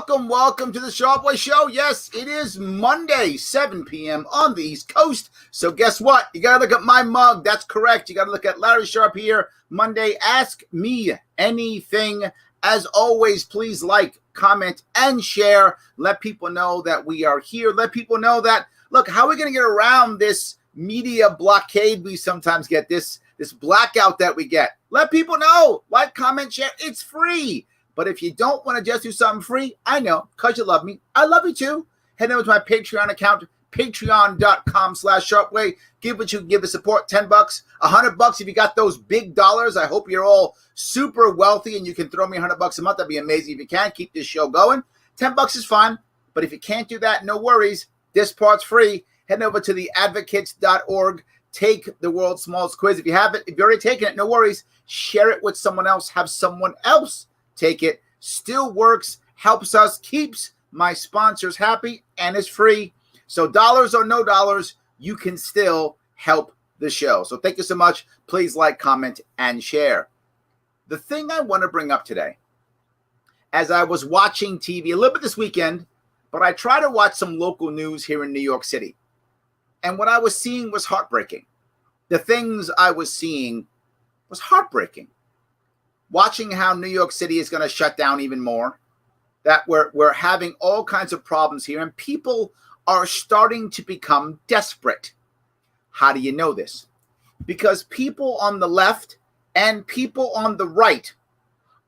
welcome to the Sharpe Way Show. Yes, it is Monday, 7 p.m. on the East Coast. So guess what? You got to look at my mug. That's correct. You got to look at Larry Sharpe here. Monday, ask me anything. As always, please like, comment, and share. Let people know that we are here. Let people know that, look, how are we going to get around this media blockade we sometimes get, this blackout that we get? Let people know. Like, comment, share. It's free. But if you don't want to just do something free, I know, because you love me. I love you too. Head over to my Patreon account, patreon.com/sharpeway. Give what you can give the support, $10, $100 if you got those big dollars. I hope you're all super wealthy and you can throw me $100 a month. That'd be amazing if you can. Keep this show going. $10 is fine. But if you can't do that, no worries. This part's free. Head over to theadvocates.org. Take the world's smallest quiz. If you haven't, if you're already taken it, no worries. Share it with someone else. Have someone else take it. Still works, helps us, keeps my sponsors happy, and is free. So dollars or no dollars, you can still help the show. So thank you so much. Please like, comment, and share. The thing I want to bring up today, as I was watching TV a little bit this weekend, but I try to watch some local news here in New York City. And what I was seeing was heartbreaking. The things I was seeing was heartbreaking. Watching how New York City is going to shut down even more, that we're having all kinds of problems here, and people are starting to become desperate. How do you know this? Because people on the left and people on the right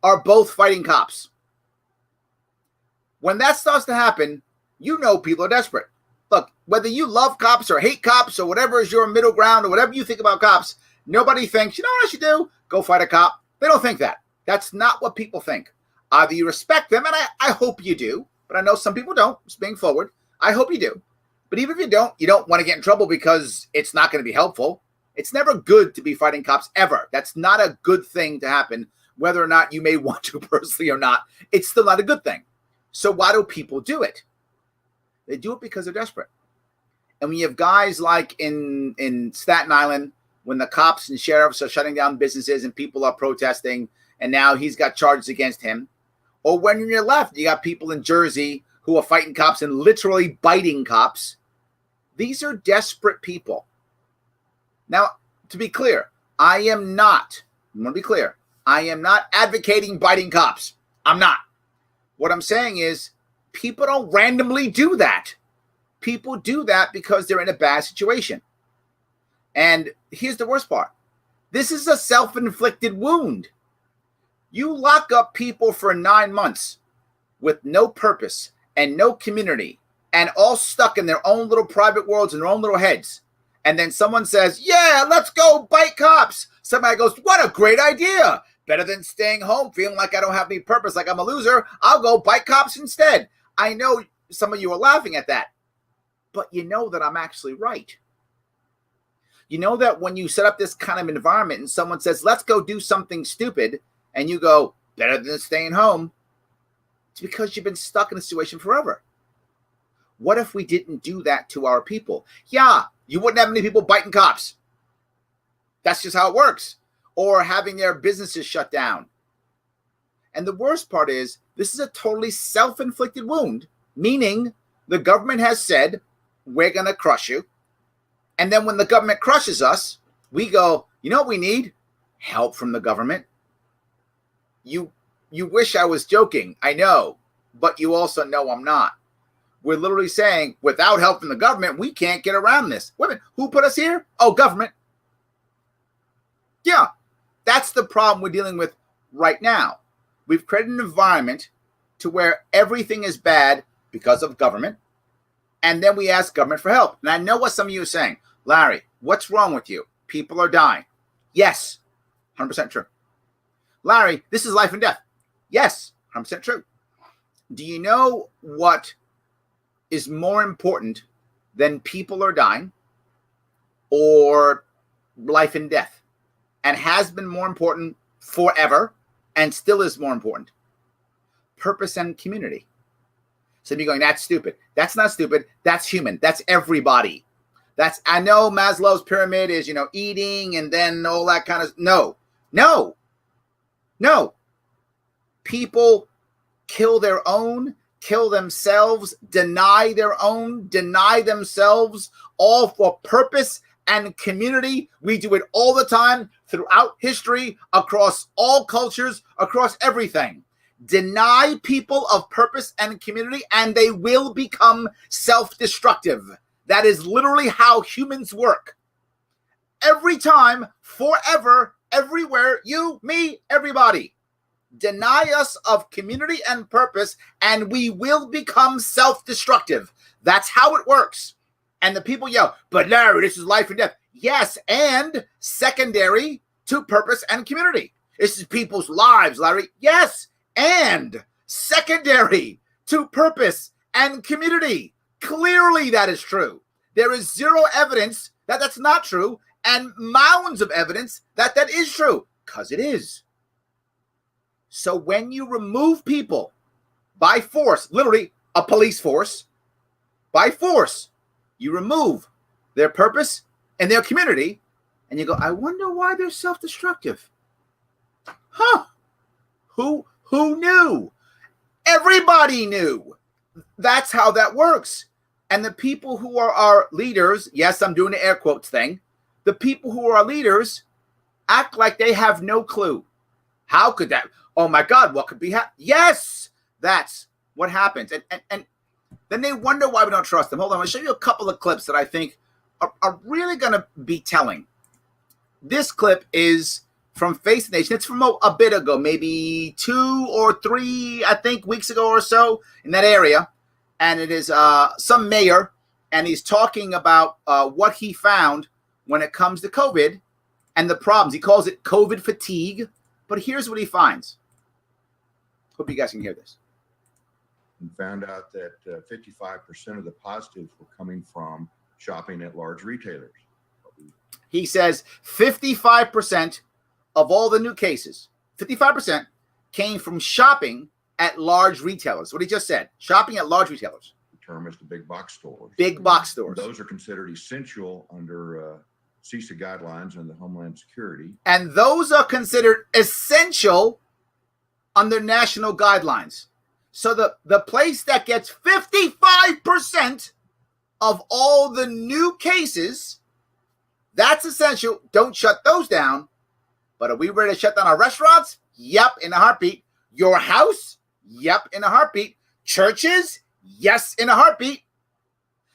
are both fighting cops. When that starts to happen, you know people are desperate. Look, whether you love cops or hate cops or whatever is your middle ground or whatever you think about cops, nobody thinks, you know what I should do? Go fight a cop. They don't think that. That's not what people think. Either you respect them, and I hope you do, but I know some people don't, just being forward. I hope you do. But even if you don't want to get in trouble because it's not going to be helpful. It's never good to be fighting cops, ever. That's not a good thing to happen, whether or not you may want to personally or not. It's still not a good thing. So why do people do it? They do it because they're desperate. And when you have guys like in Staten Island, when the cops and sheriffs are shutting down businesses and people are protesting, and now he's got charges against him. Or when you're left, you got people in Jersey who are fighting cops and literally biting cops. These are desperate people. Now, to be clear, I want to be clear, I am not advocating biting cops. I'm not. What I'm saying is people don't randomly do that. People do that because they're in a bad situation. And here's the worst part. This is a self-inflicted wound. You lock up people for 9 months with no purpose and no community and all stuck in their own little private worlds and their own little heads. And then someone says, yeah, let's go bite cops. Somebody goes, what a great idea. Better than staying home feeling like I don't have any purpose, like I'm a loser. I'll go bite cops instead. I know some of you are laughing at that, but you know that I'm actually right. You know that when you set up this kind of environment and someone says, let's go do something stupid, and you go, better than staying home, it's because you've been stuck in a situation forever. What if we didn't do that to our people? Yeah, you wouldn't have many people biting cops. That's just how it works. Or having their businesses shut down. And the worst part is, this is a totally self-inflicted wound, meaning the government has said, we're going to crush you. And then when the government crushes us, we go, you know what we need? Help from the government. You wish I was joking, I know, but you also know I'm not. We're literally saying, without help from the government, we can't get around this. Wait a minute, who put us here? Oh, government. Yeah, that's the problem we're dealing with right now. We've created an environment to where everything is bad because of government, and then we ask government for help. And I know what some of you are saying. Larry, what's wrong with you? People are dying. Yes, 100% true. Larry, this is life and death. Yes, 100% true. Do you know what is more important than people are dying or life and death? And has been more important forever and still is more important. Purpose and community. Some of you going, that's stupid. That's not stupid. That's human. That's everybody. I know Maslow's pyramid is, eating and then all that kind of, no. People kill their own, kill themselves, deny themselves, all for purpose and community. We do it all the time throughout history, across all cultures, across everything. Deny people of purpose and community, and they will become self-destructive. That is literally how humans work. Every time, forever, everywhere, you, me, everybody. Deny us of community and purpose, and we will become self-destructive. That's how it works. And the people yell, but Larry, this is life and death. Yes, and secondary to purpose and community. This is people's lives, Larry. Yes, and secondary to purpose and community. Clearly that is true. There is zero evidence that that's not true, and mounds of evidence that that is true, because it is. So when you remove people by force, literally a police force, by force, you remove their purpose and their community, and you go, I wonder why they're self-destructive. Huh? Who knew? Everybody knew. That's how that works. And the people who are our leaders, yes, I'm doing the air quotes thing, the people who are our leaders act like they have no clue. How could that? Oh my God, what could be happening? Yes, that's what happens. And then they wonder why we don't trust them. Hold on, I'm going to show you a couple of clips that I think are really going to be telling. This clip is from Face the Nation. It's from a bit ago, maybe 2 or 3, I think, weeks ago or so in that area. And it is some mayor, and he's talking about what he found when it comes to COVID and the problems. He calls it COVID fatigue, but here's what he finds. Hope you guys can hear this. And found out that 55% of the positives were coming from shopping at large retailers. He says 55% of all the new cases, 55% came from shopping at large retailers. What he just said, shopping at large retailers. The term is the big box stores. Big box stores. Those are considered essential under CISA guidelines and the Homeland Security. And those are considered essential under national guidelines. So the place that gets 55% of all the new cases, that's essential. Don't shut those down. But are we ready to shut down our restaurants? Yep, in a heartbeat. Your house? Yep, in a heartbeat. Churches? Yes, in a heartbeat.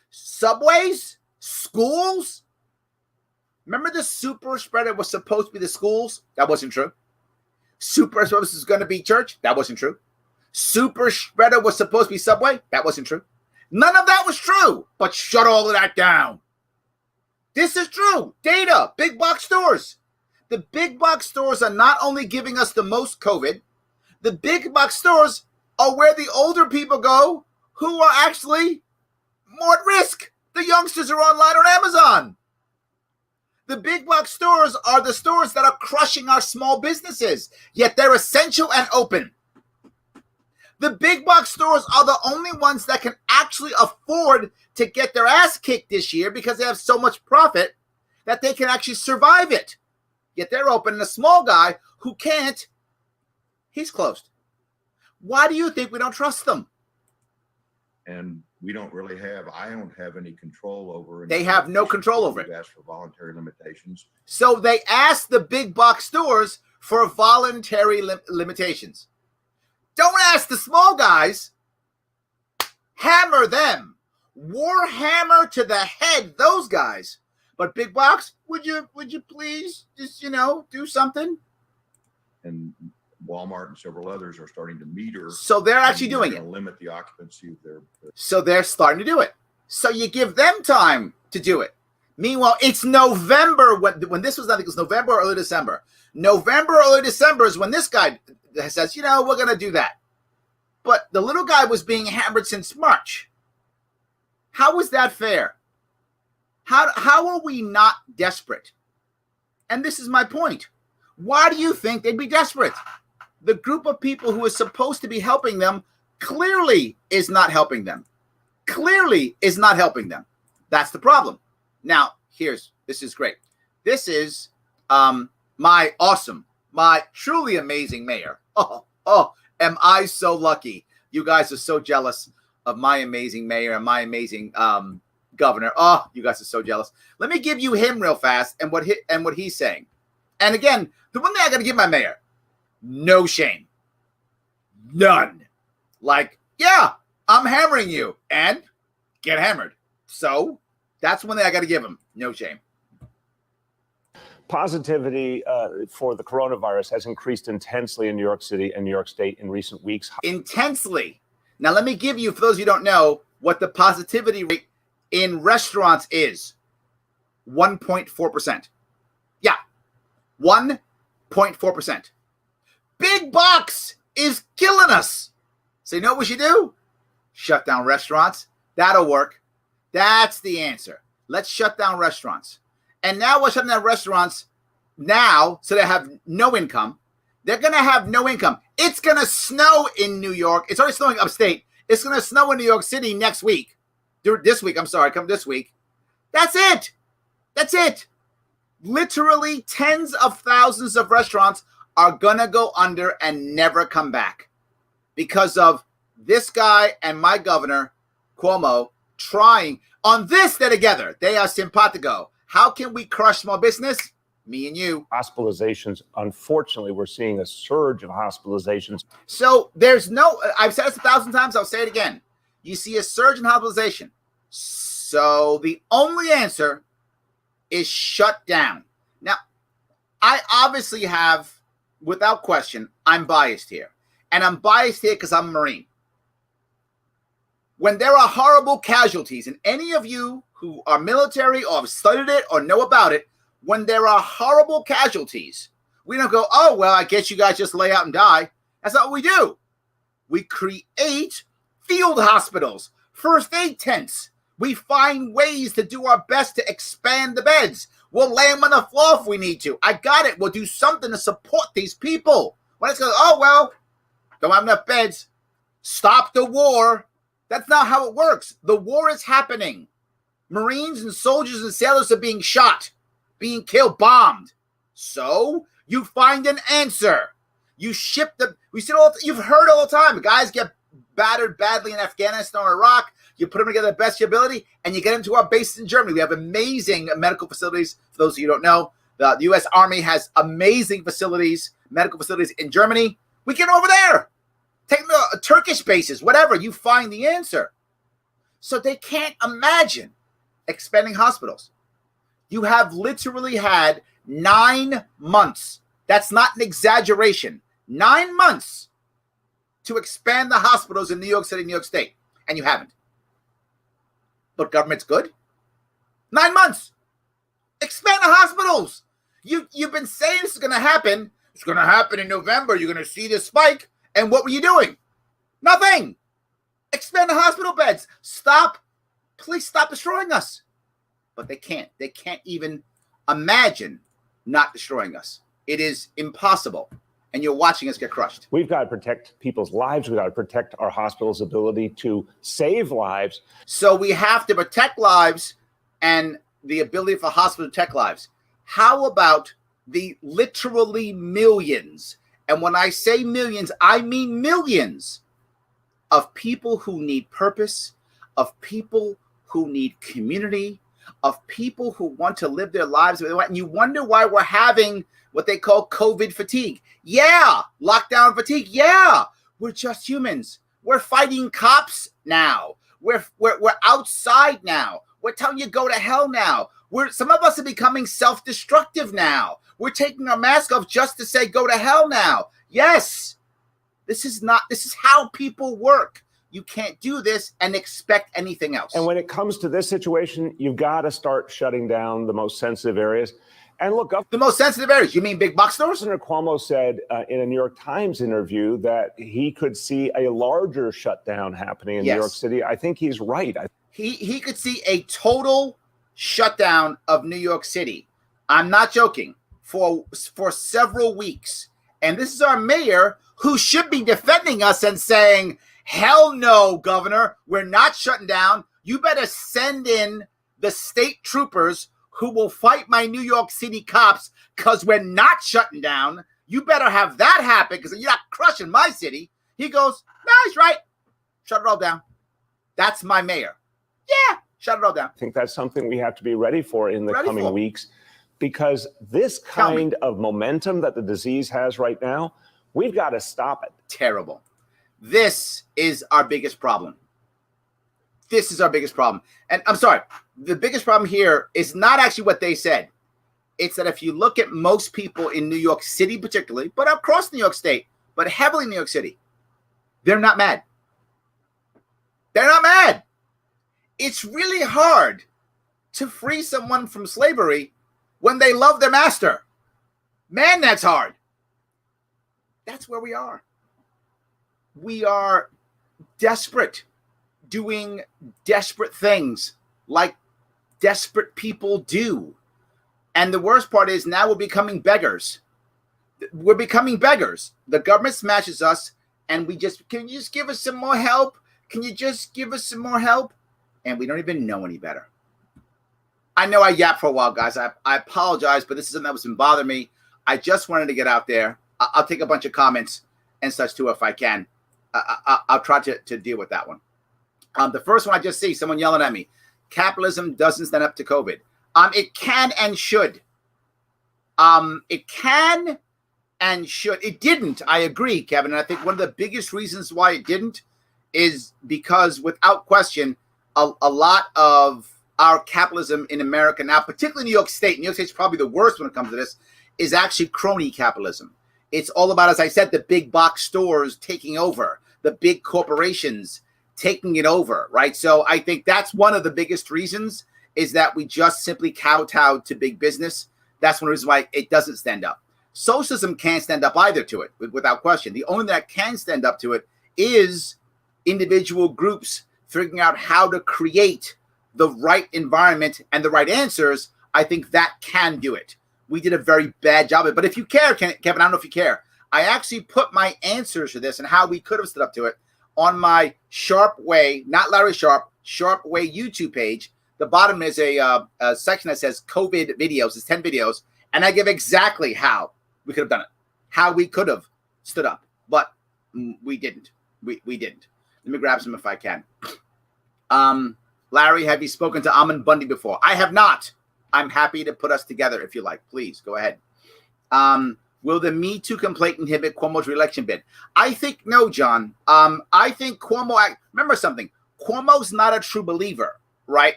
Subways? Schools? Remember the super spreader was supposed to be the schools? That wasn't true. Super spreader was going to be church? That wasn't true. Super spreader was supposed to be Subway? That wasn't true. None of that was true, but shut all of that down. This is true. Data, big box stores. The big box stores are not only giving us the most COVID, the big box stores are where the older people go who are actually more at risk. The youngsters are online on Amazon. The big box stores are the stores that are crushing our small businesses, yet they're essential and open. The big box stores are the only ones that can actually afford to get their ass kicked this year because they have so much profit that they can actually survive it. Yet they're open, and the small guy who can't, he's closed. Why do you think we don't trust them? And we don't really I don't have any control over it. They have no control over it. We've asked for voluntary limitations. So they asked the big box stores for voluntary limitations. Don't ask the small guys. Hammer them. Warhammer to the head, those guys. But big box, would you please just, do something? And Walmart and several others are starting to meter. So they're actually doing it. Limit the occupancy of their. So they're starting to do it. So you give them time to do it. Meanwhile, it's November when this was, I think it was November or early December. November or early December is when this guy says, we're going to do that. But the little guy was being hammered since March. How is that fair? How are we not desperate? And this is my point. Why do you think they'd be desperate? The group of people who is supposed to be helping them clearly is not helping them. Clearly is not helping them. That's the problem. Now, this is great. This is my truly amazing mayor. Oh, am I so lucky. You guys are so jealous of my amazing mayor and my amazing governor. Oh, you guys are so jealous. Let me give you him real fast and what he's saying. And again, the one thing I got to give my mayor, no shame. None. Like, yeah, I'm hammering you and get hammered. So that's one thing I got to give him. No shame. Positivity for the coronavirus has increased intensely in New York City and New York State in recent weeks. Intensely. Now, let me give you, for those of you who don't know, what the positivity rate in restaurants is. 1.4%. Yeah, 1.4%. Big box is killing us. So you know what we should do? Shut down restaurants. That'll work. That's the answer. Let's shut down restaurants. And now we're shutting down restaurants now so they have no income. They're going to have no income. It's going to snow in New York. It's already snowing upstate. It's going to snow in New York City next week. This week. That's it. That's it. Literally tens of thousands of restaurants are going to go under and never come back because of this guy and my governor, Cuomo, trying on this. They're together. They are simpatico. How can we crush small business? Me and you. Hospitalizations, unfortunately, we're seeing a surge of hospitalizations. So there's no, I've said this 1,000 times, I'll say it again. You see a surge in hospitalization. So the only answer is shut down. Now, I obviously have, without question, I'm biased here. And I'm biased here because I'm a Marine. When there are horrible casualties, and any of you who are military or have studied it or know about it, when there are horrible casualties, we don't go, oh, well, I guess you guys just lay out and die. That's not what we do. We create field hospitals, first aid tents. We find ways to do our best to expand the beds. We'll lay them on the floor if we need to. I got it. We'll do something to support these people. When it's going, oh, well, don't have enough beds. Stop the war. That's not how it works. The war is happening. Marines and soldiers and sailors are being shot, being killed, bombed. So you find an answer. You ship them. You've heard all the time. Guys get battered badly in Afghanistan or Iraq. You put them together the best of your ability, and you get into our bases in Germany. We have amazing medical facilities. For those of you who don't know, the U.S. Army has amazing facilities, medical facilities in Germany. We get over there. Take them to Turkish bases, whatever. You find the answer. So they can't imagine expanding hospitals. You have literally had 9 months. That's not an exaggeration. 9 months to expand the hospitals in New York City, New York State, and you haven't. But government's good. 9 months. Expand the hospitals. You've been saying this is going to happen. It's going to happen in November. You're going to see this spike. And what were you doing? Nothing. Expand the hospital beds. Stop. Please stop destroying us. But they can't. They can't even imagine not destroying us. It is impossible. And you're watching us get crushed. We've got to protect people's lives. We've got to protect our hospital's ability to save lives. So we have to protect lives and the ability for hospitals to protect lives. How about the literally millions? And when I say millions, I mean millions of people who need purpose, of people who need community, of people who want to live their lives. And you wonder why we're having what they call COVID fatigue. Yeah, lockdown fatigue. Yeah, we're just humans. We're fighting cops now. We're outside now. We're telling you go to hell now. Some of us are becoming self-destructive now. We're taking our mask off just to say go to hell now. Yes, this is how people work. You can't do this and expect anything else. And when it comes to this situation, you've got to start shutting down the most sensitive areas. And look up the most sensitive areas. You mean big box stores? Senator Cuomo said in a New York Times interview that he could see a larger shutdown happening in New York City. I think he's right. He could see a total shutdown of New York City. I'm not joking. For several weeks. And this is our mayor who should be defending us and saying, hell no, governor, we're not shutting down. You better send in the state troopers who will fight my New York City cops because we're not shutting down. You better have that happen because you're not crushing my city. He goes, no, he's right. Shut it all down. That's my mayor. Yeah, shut it all down. I think that's something we have to be ready for in the coming weeks, because this kind of momentum that the disease has right now, we've got to stop it. Terrible. This is our biggest problem. This is our biggest problem. And I'm sorry, the biggest problem here is not actually what they said. It's that if you look at most people in New York City particularly, but across New York State, but heavily New York City, they're not mad. They're not mad. It's really hard to free someone from slavery when they love their master. Man, that's hard. That's where we are. We are desperate, doing desperate things like desperate people do. And the worst part is now we're becoming beggars. We're becoming beggars. The government smashes us and can you just give us some more help? Can you just give us some more help? And we don't even know any better. I know I yapped for a while, guys. I apologize, but this is something that was been bothering me. I just wanted to get out there. I'll take a bunch of comments and such too if I can. I'll try to deal with that one. The first one I just see, someone yelling at me. Capitalism doesn't stand up to COVID. It can and should. It can and should. It didn't. I agree, Kevin. And I think one of the biggest reasons why it didn't is because, without question, a lot of our capitalism in America now, particularly New York State's probably the worst when it comes to this, is actually crony capitalism. It's all about, as I said, the big box stores taking over, the big corporations taking it over, right? So I think that's one of the biggest reasons, is that we just simply kowtowed to big business. That's one reason why it doesn't stand up. Socialism can't stand up either to it, without question. The only thing that can stand up to it is individual groups figuring out how to create the right environment and the right answers. I think that can do it. We did a very bad job of it. But if you care, Kevin, I don't know if you care, I actually put my answers to this and how we could have stood up to it on my Sharpe Way, not Larry Sharpe, Sharpe Way YouTube page. The bottom is a section that says COVID videos. It's 10 videos. And I give exactly how we could have done it, how we could have stood up. But we didn't. We didn't. Let me grab some if I can. Larry, have you spoken to Ammon Bundy before? I have not. I'm happy to put us together if you like. Please go ahead. Will the Me Too complaint inhibit Cuomo's reelection bid? I think no, John. I think Cuomo, remember something, Cuomo's not a true believer, right?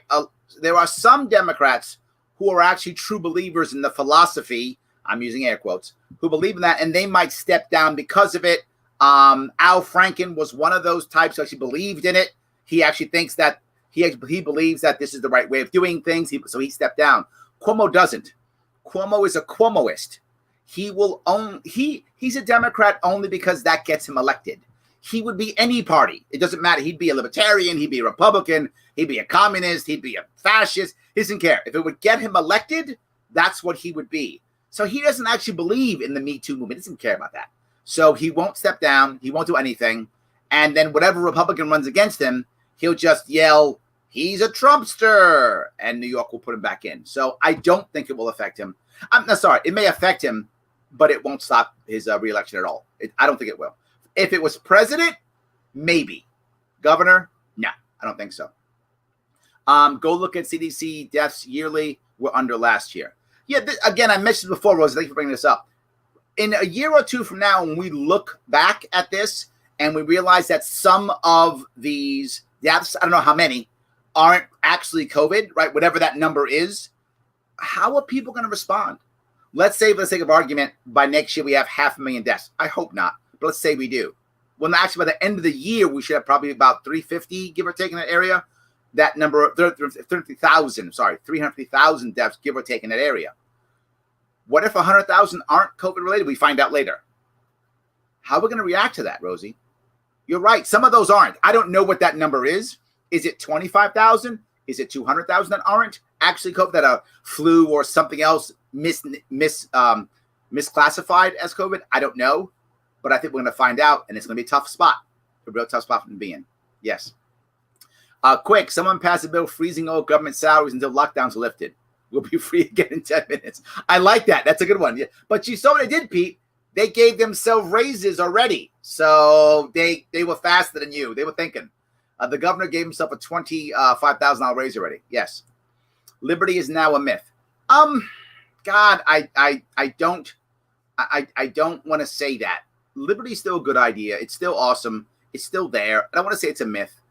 There are some Democrats who are actually true believers in the philosophy, I'm using air quotes, who believe in that, and they might step down because of it. Al Franken was one of those types who actually believed in it. He actually thinks that he believes that this is the right way of doing things, so he stepped down. Cuomo doesn't. Cuomo is a Cuomoist. He's a Democrat only because that gets him elected. He would be any party. It doesn't matter. He'd be a libertarian. He'd be a Republican. He'd be a communist. He'd be a fascist. He doesn't care. If it would get him elected, that's what he would be. So he doesn't actually believe in the Me Too movement. He doesn't care about that. So he won't step down. He won't do anything. And then whatever Republican runs against him, he'll just yell, he's a Trumpster, and New York will put him back in. So I don't think it will affect him. I'm not sorry. It may affect him, but it won't stop his reelection at all. I don't think it will. If it was president, maybe. Governor, no, I don't think so. Go look at CDC deaths yearly. We're under last year. Yeah, again, I mentioned before, Rose. Thank you for bringing this up. In a year or two from now, when we look back at this and we realize that some of these deaths, I don't know how many, aren't actually COVID, right? Whatever that number is, how are people going to respond? Let's say, for the sake of argument, by next year we have 500,000 deaths. I hope not, but let's say we do. Well, actually, by the end of the year, we should have probably about 350, give or take, in that area. That number, 350,000 deaths, give or take, in that area. What if 100,000 aren't COVID-related? We find out later. How are we going to react to that, Rosie? You're right. Some of those aren't. I don't know what that number is. Is it 25,000? Is it 200,000 that aren't actually COVID, that are flu or something else misclassified as COVID? I don't know. But I think we're going to find out, and it's going to be a tough spot. A real tough spot to be in. Yes. Quick, someone pass a bill freezing all government salaries until lockdowns are lifted. We'll be free again in 10 minutes. I like that. That's a good one. Yeah. But you saw what they did, Pete. They gave themselves raises already. So they were faster than you. They were thinking. The governor gave himself a $25,000 raise already. Yes. Liberty is now a myth. God, I don't want to say that. Liberty's still a good idea. It's still awesome. It's still there. I don't want to say it's a myth.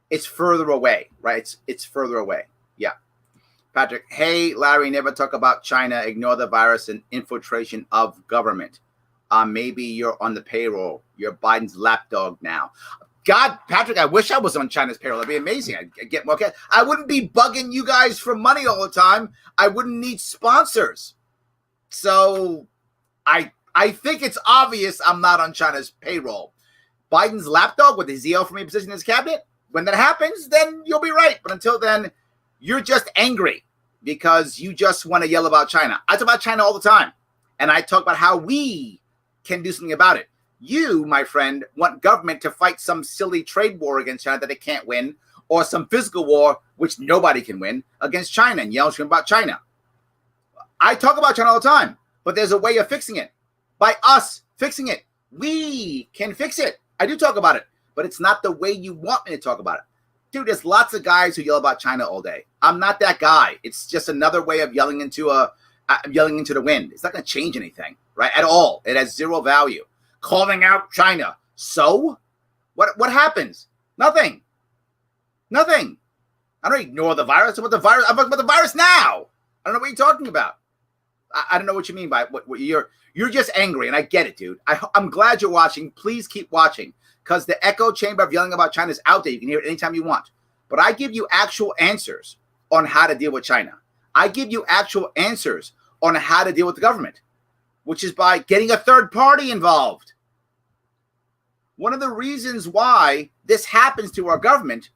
It's further away, right? It's further away. Yeah. Patrick, hey, Larry, never talk about China. Ignore the virus and infiltration of government. Maybe you're on the payroll. You're Biden's lapdog now. God, Patrick, I wish I was on China's payroll. That'd be amazing. I'd get more cash. I wouldn't be bugging you guys for money all the time. I wouldn't need sponsors. So I think it's obvious I'm not on China's payroll. Biden's lapdog with the zeal for me position in his cabinet. When that happens, then you'll be right. But until then, you're just angry because you just want to yell about China. I talk about China all the time. And I talk about how we can do something about it. You, my friend, want government to fight some silly trade war against China that it can't win, or some physical war, which nobody can win, against China and yell about China. I talk about China all the time, but there's a way of fixing it. By us fixing it, we can fix it. I do talk about it, but it's not the way you want me to talk about it. Dude, there's lots of guys who yell about China all day. I'm not that guy. It's just another way of yelling into the wind. It's not going to change anything, right? At all. It has zero value. Calling out China. So? What happens? Nothing. Nothing. I don't ignore the virus. I'm about the virus now. I don't know what you're talking about. I don't know what you mean by what you're just angry, and I get it, dude. I'm glad you're watching. Please keep watching, because the echo chamber of yelling about China is out there. You can hear it anytime you want. But I give you actual answers on how to deal with China. I give you actual answers on how to deal with the government, which is by getting a third party involved. One of the reasons why this happens to our government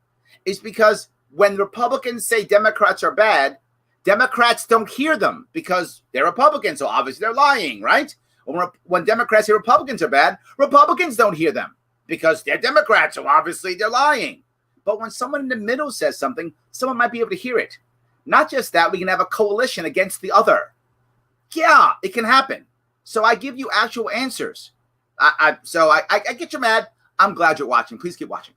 is because when Republicans say Democrats are bad, Democrats don't hear them because they're Republicans, so obviously they're lying, right? When Democrats say Republicans are bad, Republicans don't hear them because they're Democrats, so obviously they're lying. But when someone in the middle says something, someone might be able to hear it. Not just that, we can have a coalition against the other. Yeah, it can happen. So I give you actual answers. I get you mad. I'm glad you're watching. Please keep watching.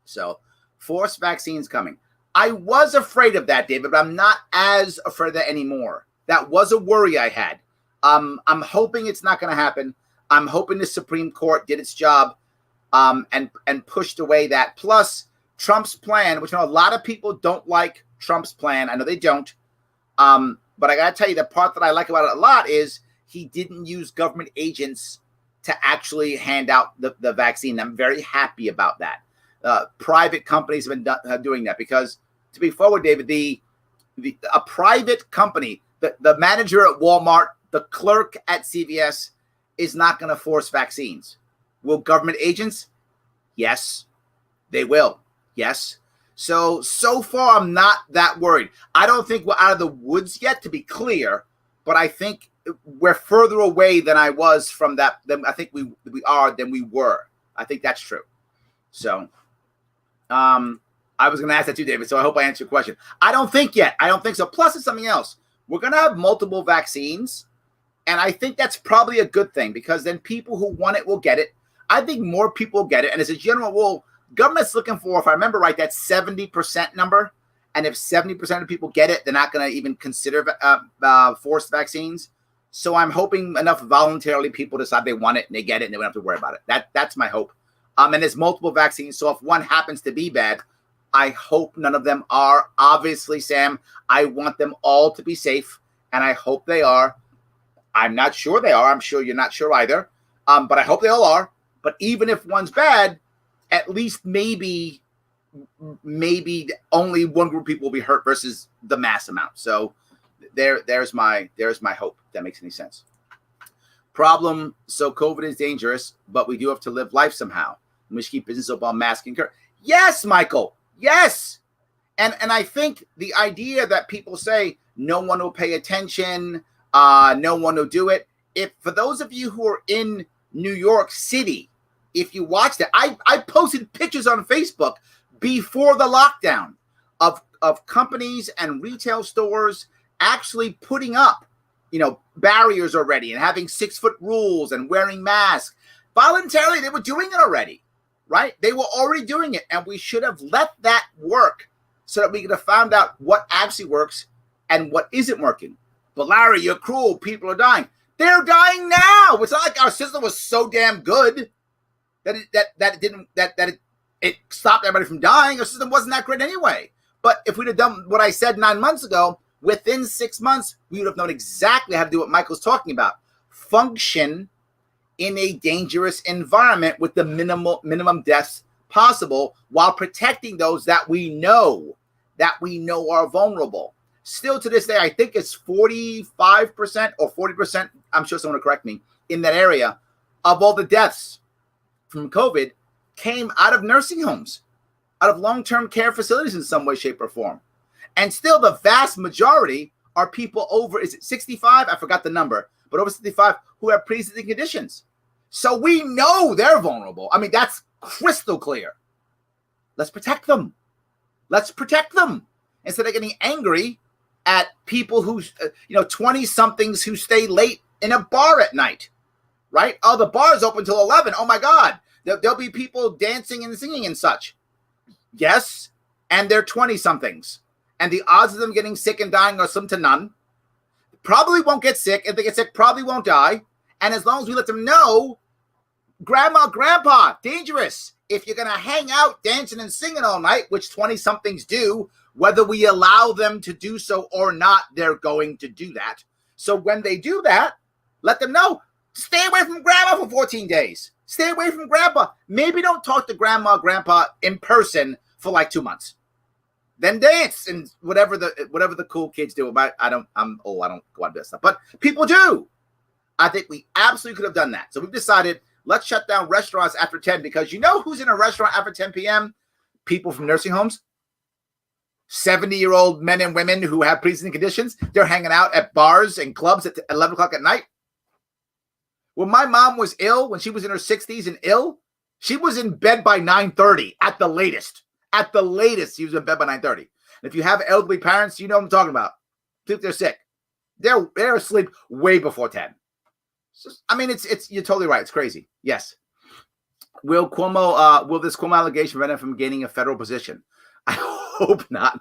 So, forced vaccines coming. I was afraid of that, David, but I'm not as afraid of that anymore. That was a worry I had. I'm hoping it's not going to happen. I'm hoping the Supreme Court did its job and pushed away that. Plus, Trump's plan, which I know a lot of people don't like Trump's plan. I know they don't. But I got to tell you, the part that I like about it a lot is he didn't use government agents to actually hand out the vaccine. I'm very happy about that. Private companies have been doing that because, to be forward, David, a private company, the manager at Walmart, the clerk at CVS is not going to force vaccines. Will government agents? Yes, they will. Yes. So far, I'm not that worried. I don't think we're out of the woods yet, to be clear, but I think we're further away than I was from that. I think we are than we were. I think that's true. So, I was going to ask that too, David. So I hope I answered your question. I don't think yet. I don't think so. Plus, it's something else. We're going to have multiple vaccines, and I think that's probably a good thing because then people who want it will get it. I think more people will get it. And as a general rule, government's looking for, if I remember right, that 70% number. And if 70% of people get it, they're not going to even consider forced vaccines. So I'm hoping enough voluntarily people decide they want it and they get it and they won't have to worry about it. That's my hope. And there's multiple vaccines. So if one happens to be bad, I hope none of them are. Obviously, Sam, I want them all to be safe, and I hope they are. I'm not sure they are. I'm sure you're not sure either. But I hope they all are. But even if one's bad, at least maybe only one group of people will be hurt versus the mass amount. So there's my hope, if that makes any sense. Problem, so COVID is dangerous, but we do have to live life somehow. We should keep business open, masking. Yes, Michael. Yes. And I think the idea that people say no one will pay attention, no one will do it. If for those of you who are in New York City, if you watched it, I posted pictures on Facebook before the lockdown of companies and retail stores actually putting up, barriers already and having 6-foot rules and wearing masks. Voluntarily, they were doing it already. right? They were already doing it, and we should have let that work so that we could have found out what actually works and what isn't working. But Larry, you're cruel. People are dying. They're dying now. It's not like our system was so damn good that it stopped everybody from dying. Our system wasn't that great anyway. But if we'd have done what I said 9 months ago, within 6 months, we would have known exactly how to do what Michael's talking about. Function in a dangerous environment with the minimum deaths possible while protecting those that we know are vulnerable. Still to this day, I think it's 45% or 40%, I'm sure someone will correct me, in that area of all the deaths from COVID came out of nursing homes, out of long-term care facilities in some way, shape, or form. And still the vast majority are people over, is it 65? I forgot the number, but over 65 who have pre-existing conditions. So we know they're vulnerable. I mean, that's crystal clear. Let's protect them. Let's protect them instead of getting angry at people who, 20-somethings who stay late in a bar at night, right? Oh, the bar's open till 11. Oh, my God. There'll be people dancing and singing and such. Yes, and they're 20-somethings. And the odds of them getting sick and dying are slim to none. Probably won't get sick. If they get sick, probably won't die. And as long as we let them know, grandma, grandpa, dangerous. If you're going to hang out dancing and singing all night, which 20-somethings do, whether we allow them to do so or not, they're going to do that. So when they do that, let them know. Stay away from grandma for 14 days. Stay away from grandpa. Maybe don't talk to grandma, grandpa in person for like 2 months. Then dance and whatever the cool kids do. I'm old. I don't go on this stuff, but people do. I think we absolutely could have done that. So we've decided let's shut down restaurants after 10 because you know who's in a restaurant after 10 p.m.? People from nursing homes. 70-year-old men and women who have pre-existing conditions. They're hanging out at bars and clubs at 11 o'clock at night. When my mom was ill, when she was in her 60s and ill, she was in bed by 9:30 at the latest. At the latest, she was in bed by 9:30. And if you have elderly parents, you know what I'm talking about. If they're sick, they're asleep way before 10. It's you're totally right. It's crazy. Yes. Will this Cuomo allegation prevent him from gaining a federal position? I hope not.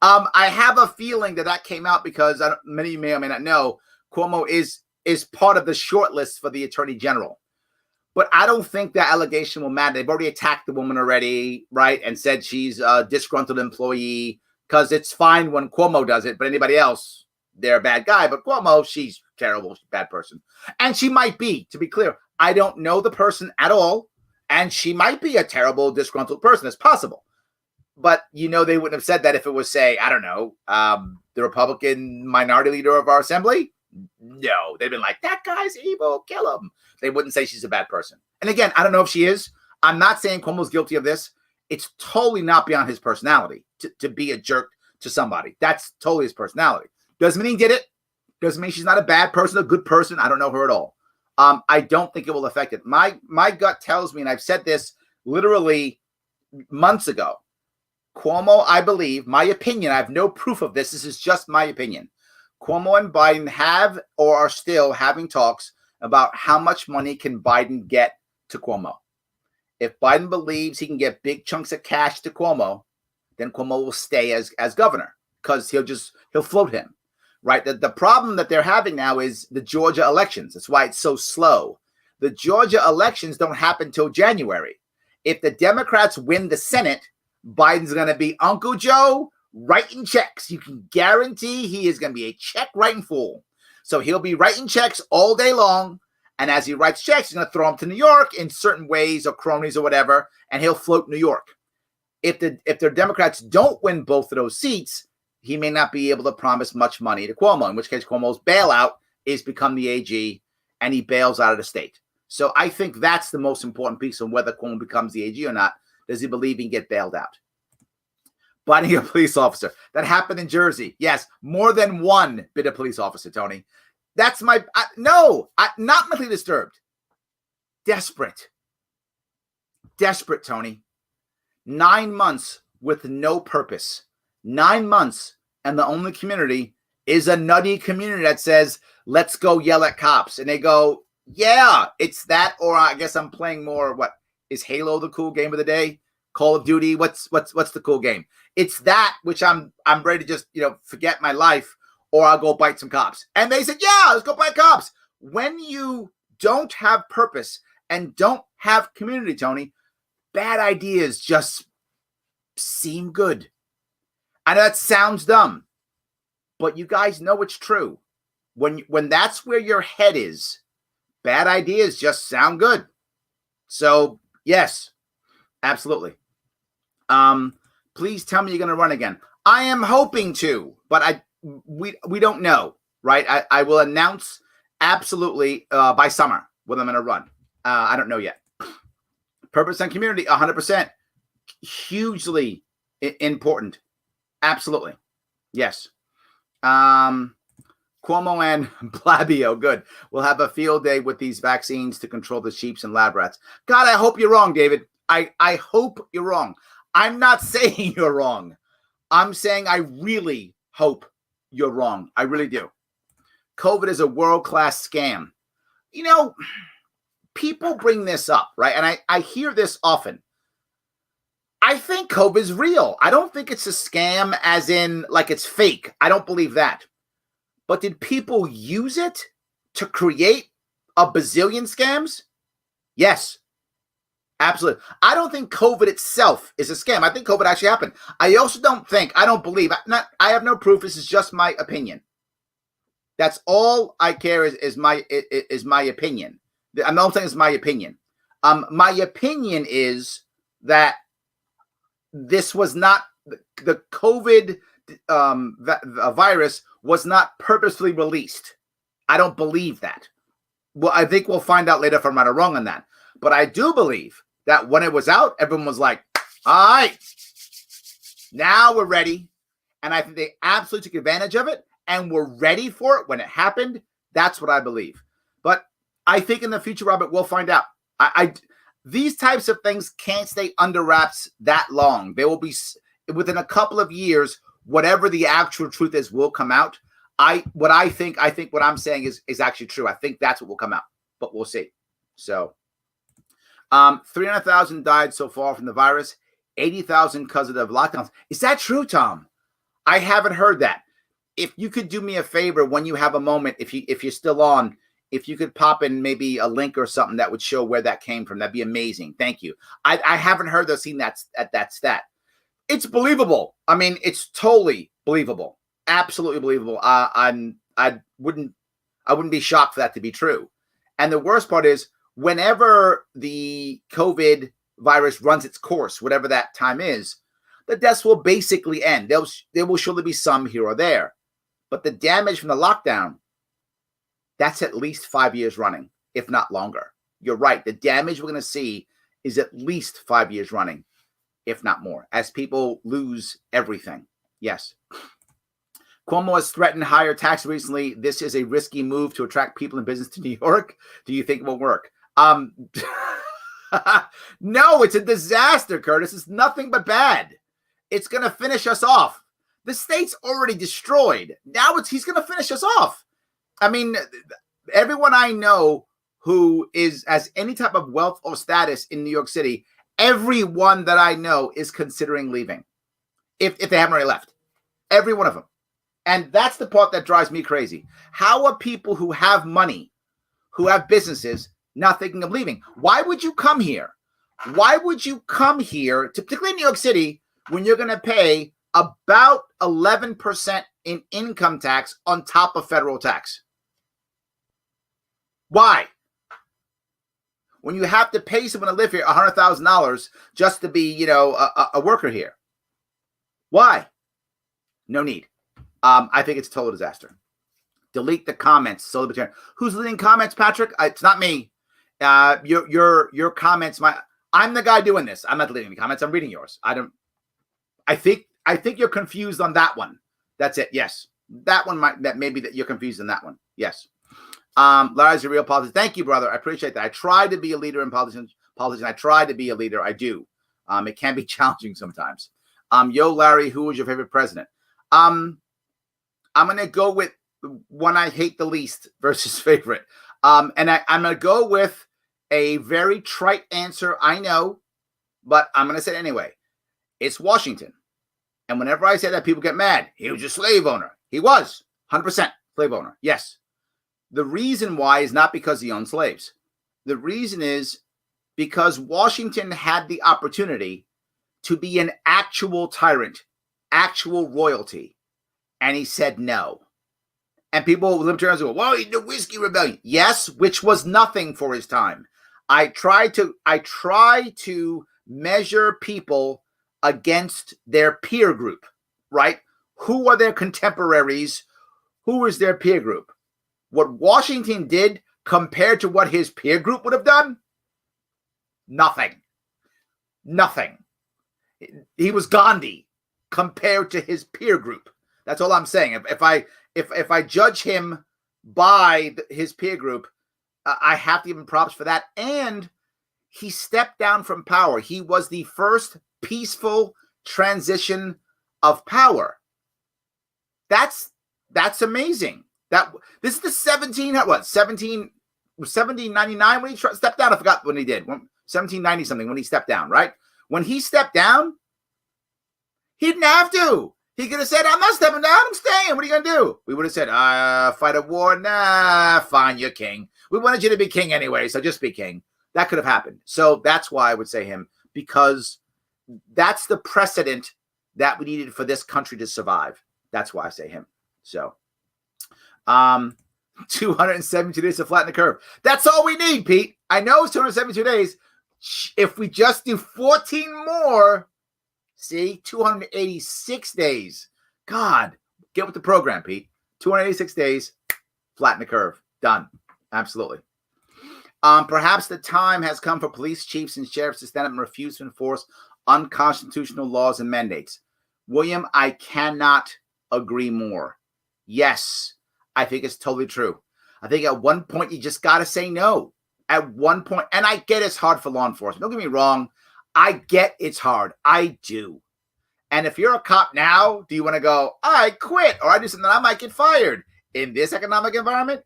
I have a feeling that came out because many of you may or may not know Cuomo is part of the short list for the attorney general. But I don't think that allegation will matter. They've already attacked the woman already, right? And said she's a disgruntled employee because it's fine when Cuomo does it, but anybody else, they're a bad guy. But Cuomo, she's terrible, she's a bad person. And she might be, to be clear, I don't know the person at all. And she might be a terrible, disgruntled person. It's possible. But, they wouldn't have said that if it was, say, I don't know, the Republican minority leader of our assembly. No, they've been like, that guy's evil, kill him. They wouldn't say she's a bad person. And again, I don't know if she is. I'm not saying Cuomo's guilty of this. It's totally not beyond his personality to be a jerk to somebody. That's totally his personality. Doesn't mean he did it. Doesn't mean she's not a bad person, a good person. I don't know her at all. I don't think it will affect it. My gut tells me, and I've said this literally months ago, Cuomo, I believe, my opinion, I have no proof of this. This is just my opinion. Cuomo and Biden have or are still having talks about how much money can Biden get to Cuomo. If Biden believes he can get big chunks of cash to Cuomo, then Cuomo will stay as governor because he'll float him, right? The problem that they're having now is the Georgia elections. That's why it's so slow. The Georgia elections don't happen till January. If the Democrats win the Senate, Biden's going to be Uncle Joe writing checks. You can guarantee he is going to be a check writing fool. So he'll be writing checks all day long. And as he writes checks, he's going to throw them to New York in certain ways or cronies or whatever, and he'll float New York. If the Democrats don't win both of those seats, he may not be able to promise much money to Cuomo, in which case Cuomo's bailout is become the AG and he bails out of the state. So I think that's the most important piece on whether Cuomo becomes the AG or not. Does he believe he can get bailed out? Biting a police officer. That happened in Jersey. Yes, more than one bit a police officer, Tony. That's not mentally disturbed. Desperate, Tony. 9 months with no purpose. 9 months, and the only community is a nutty community that says, let's go yell at cops. And they go, yeah, it's that, or I guess I'm playing more, Is Halo the cool game of the day? Call of Duty? What's the cool game? It's that which I'm ready to just, forget my life, or I'll go bite some cops. And they said, yeah, let's go bite cops. When you don't have purpose and don't have community, Tony, bad ideas just seem good. I know that sounds dumb, but you guys know it's true. When that's where your head is, bad ideas just sound good. So yes, absolutely. Please tell me you're going to run again. I am hoping to, but we don't know, right? I will announce absolutely by summer when I'm going to run. I don't know yet. Purpose and community, 100%. Hugely important. Absolutely. Yes. Cuomo and Blabio, good. We'll have a field day with these vaccines to control the sheeps and lab rats. God, I hope you're wrong, David. I hope you're wrong. I'm not saying you're wrong. I'm saying I really hope you're wrong. I really do. COVID is a world-class scam. People bring this up, right? And I hear this often. I think COVID is real. I don't think it's a scam as in like it's fake. I don't believe that. But did people use it to create a bazillion scams? Yes, absolutely. I don't think COVID itself is a scam. I think COVID actually happened. I don't believe, I have no proof. This is just my opinion. That's all I care is my opinion. I'm not saying it's my opinion. My opinion is that this was not the COVID virus was not purposefully released. I don't believe that. Well, I think we'll find out later if I'm right or wrong on that. But I do believe that when it was out, everyone was like, all right, now we're ready. And I think they absolutely took advantage of it and were ready for it when it happened. That's what I believe. But I think in the future, Robert, we'll find out. These types of things can't stay under wraps that long. They will be within a couple of years. Whatever the actual truth is will come out. I think what I'm saying is actually true. I think that's what will come out, but we'll see. So 300,000 died so far from the virus, 80,000 because of the lockdowns. Is that true, Tom? I haven't heard that. If you could do me a favor when you have a moment, if you're still on, if you could pop in maybe a link or something that would show where that came from, that'd be amazing. Thank you. I haven't heard or seen that stat. It's believable. I mean, it's totally believable. Absolutely believable. I wouldn't be shocked for that to be true. And the worst part is whenever the COVID virus runs its course, whatever that time is, the deaths will basically end. There will surely be some here or there. But the damage from the lockdown, that's at least 5 years running, if not longer. You're right. The damage we're going to see is at least 5 years running, if not more, as people lose everything. Yes. Cuomo has threatened higher tax recently. This is a risky move to attract people in business to New York. Do you think it will work? No, it's a disaster, Curtis. It's nothing but bad. It's going to finish us off. The state's already destroyed. Now he's going to finish us off. I mean, everyone I know who has any type of wealth or status in New York City, everyone that I know is considering leaving. If they haven't already left. Every one of them. And that's the part that drives me crazy. How are people who have money, who have businesses, not thinking of leaving? Why would you come here? Why would you come here, particularly in New York City, when you're going to pay about 11% in income tax on top of federal tax? Why? When you have to pay someone to live here $100,000 just to be, a worker here. Why? No need. I think it's a total disaster. Delete the comments. So libertarian. Who's deleting comments, Patrick? It's not me. Your comments. I'm the guy doing this. I'm not deleting the comments. I'm reading yours. I think you're confused on that one. That's it. Yes, that one maybe that you're confused on that one. Yes. Larry's a real politician. Thank you, brother. I appreciate that. I try to be a leader in politics. I try to be a leader. I do. It can be challenging sometimes. Yo, Larry, who was your favorite president? I'm going to go with one I hate the least versus favorite. And I'm going to go with A very trite answer, I know, but I'm going to say it anyway. It's Washington. And whenever I say that, people get mad. He was a slave owner. He was 100% slave owner. Yes. The reason why is not because he owned slaves. The reason is because Washington had the opportunity to be an actual tyrant, actual royalty. And he said no. And people, libertarians go, well, the Whiskey Rebellion. Yes, which was nothing for his time. I try to measure people against their peer group, right? Who are their contemporaries? Who is their peer group? What Washington did compared to what his peer group would have done? Nothing. Nothing. He was Gandhi compared to his peer group. That's all I'm saying. If I judge him by his peer group, I have to give him props for that. And he stepped down from power. He was the first peaceful transition of power. That's amazing. This is the 1799 when he stepped down. I forgot when he did. 1790 something when he stepped down, right? When he stepped down, he didn't have to. He could have said, I'm not stepping down, I'm staying. What are you going to do? We would have said, fight a war? Nah, fine, you're king. We wanted you to be king anyway, so just be king. That could have happened. So that's why I would say him, because that's the precedent that we needed for this country to survive. That's why I say him. So 272 days to flatten the curve. That's all we need, Pete. I know it's 272 days. If we just do 14 more, see, 286 days. God, get with the program, Pete. 286 days, flatten the curve. Done. Absolutely. Perhaps the time has come for police chiefs and sheriffs to stand up and refuse to enforce unconstitutional laws and mandates. William, I cannot agree more. Yes, I think it's totally true. I think at one point you just got to say no. At one point, and I get it's hard for law enforcement. Don't get me wrong. I get it's hard. I do. And if you're a cop now, do you want to go, I quit, or I do something, I might get fired in this economic environment?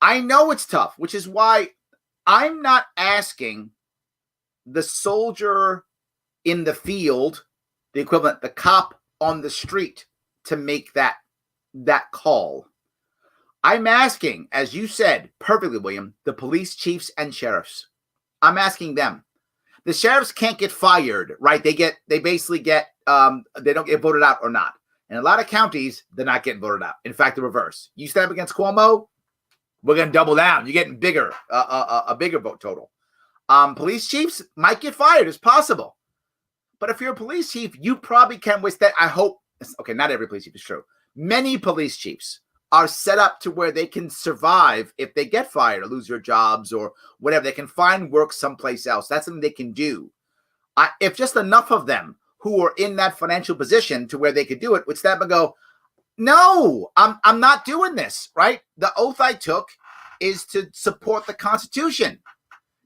I know it's tough, which is why I'm not asking the soldier in the field, the equivalent, the cop on the street, to make that call. I'm asking, as you said perfectly, William, the police chiefs and sheriffs. I'm asking them. The sheriffs can't get fired, right? They basically get, they don't get voted out or not. In a lot of counties, they're not getting voted out. In fact, the reverse. You stand up against Cuomo, we're going to double down. You're getting bigger, a bigger vote total. Police chiefs might get fired. It's possible. But if you're a police chief, you probably can withstand. I hope. Okay, not every police chief is true. Many police chiefs are set up to where they can survive if they get fired or lose their jobs or whatever. They can find work someplace else. That's something they can do. If just enough of them who are in that financial position to where they could do it would step and go, no, I'm not doing this, right? The oath I took is to support the Constitution,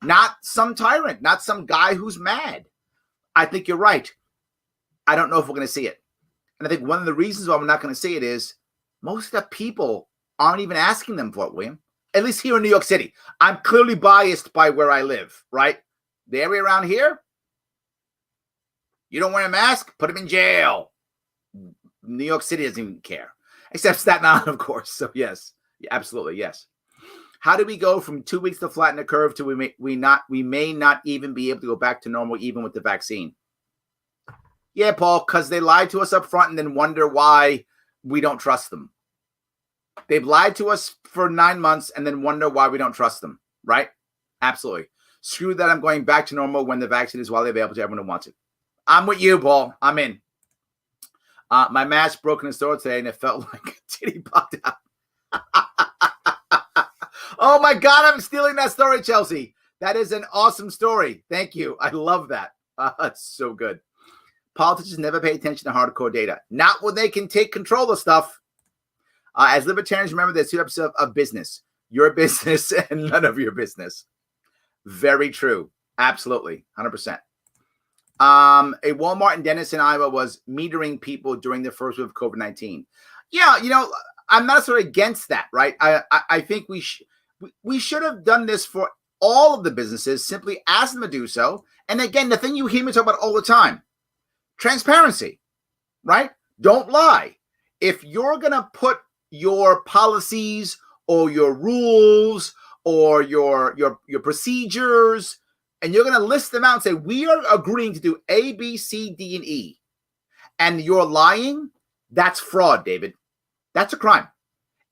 not some tyrant, not some guy who's mad. I think you're right. I don't know if we're going to see it. And I think one of the reasons why we're not going to see it is most of the people aren't even asking them for it, William. At least here in New York City. I'm clearly biased by where I live, right? The area around here, you don't wear a mask, put them in jail. New York City doesn't even care. Except Staten Island, of course. So yes, absolutely, yes. How do we go from 2 weeks to flatten the curve to we may not even be able to go back to normal even with the vaccine? Yeah, Paul, because they lied to us up front and then wonder why we don't trust them. They've lied to us for 9 months and then wonder why we don't trust them, right? Absolutely. Screw that. I'm going back to normal when the vaccine is widely available to everyone who wants it. I'm with you, Paul. I'm in. My mask broke in the store today and it felt like a titty popped out. Oh my God, I'm stealing that story, Chelsea. That is an awesome story. Thank you. I love that. It's so good. Politicians never pay attention to hardcore data. Not when they can take control of stuff. As libertarians, remember there's 2 episodes of business. Your business and none of your business. Very true. Absolutely. 100%. A Walmart in Denison, Iowa was metering people during the first wave of COVID-19. Yeah, I'm not sort of against that, right? I think we should have done this for all of the businesses, simply ask them to do so. And again, the thing you hear me talk about all the time, transparency, right? Don't lie. If you're going to put your policies or your rules or your procedures, and you're going to list them out and say, we are agreeing to do A, B, C, D, and E, and you're lying, that's fraud, David. That's a crime.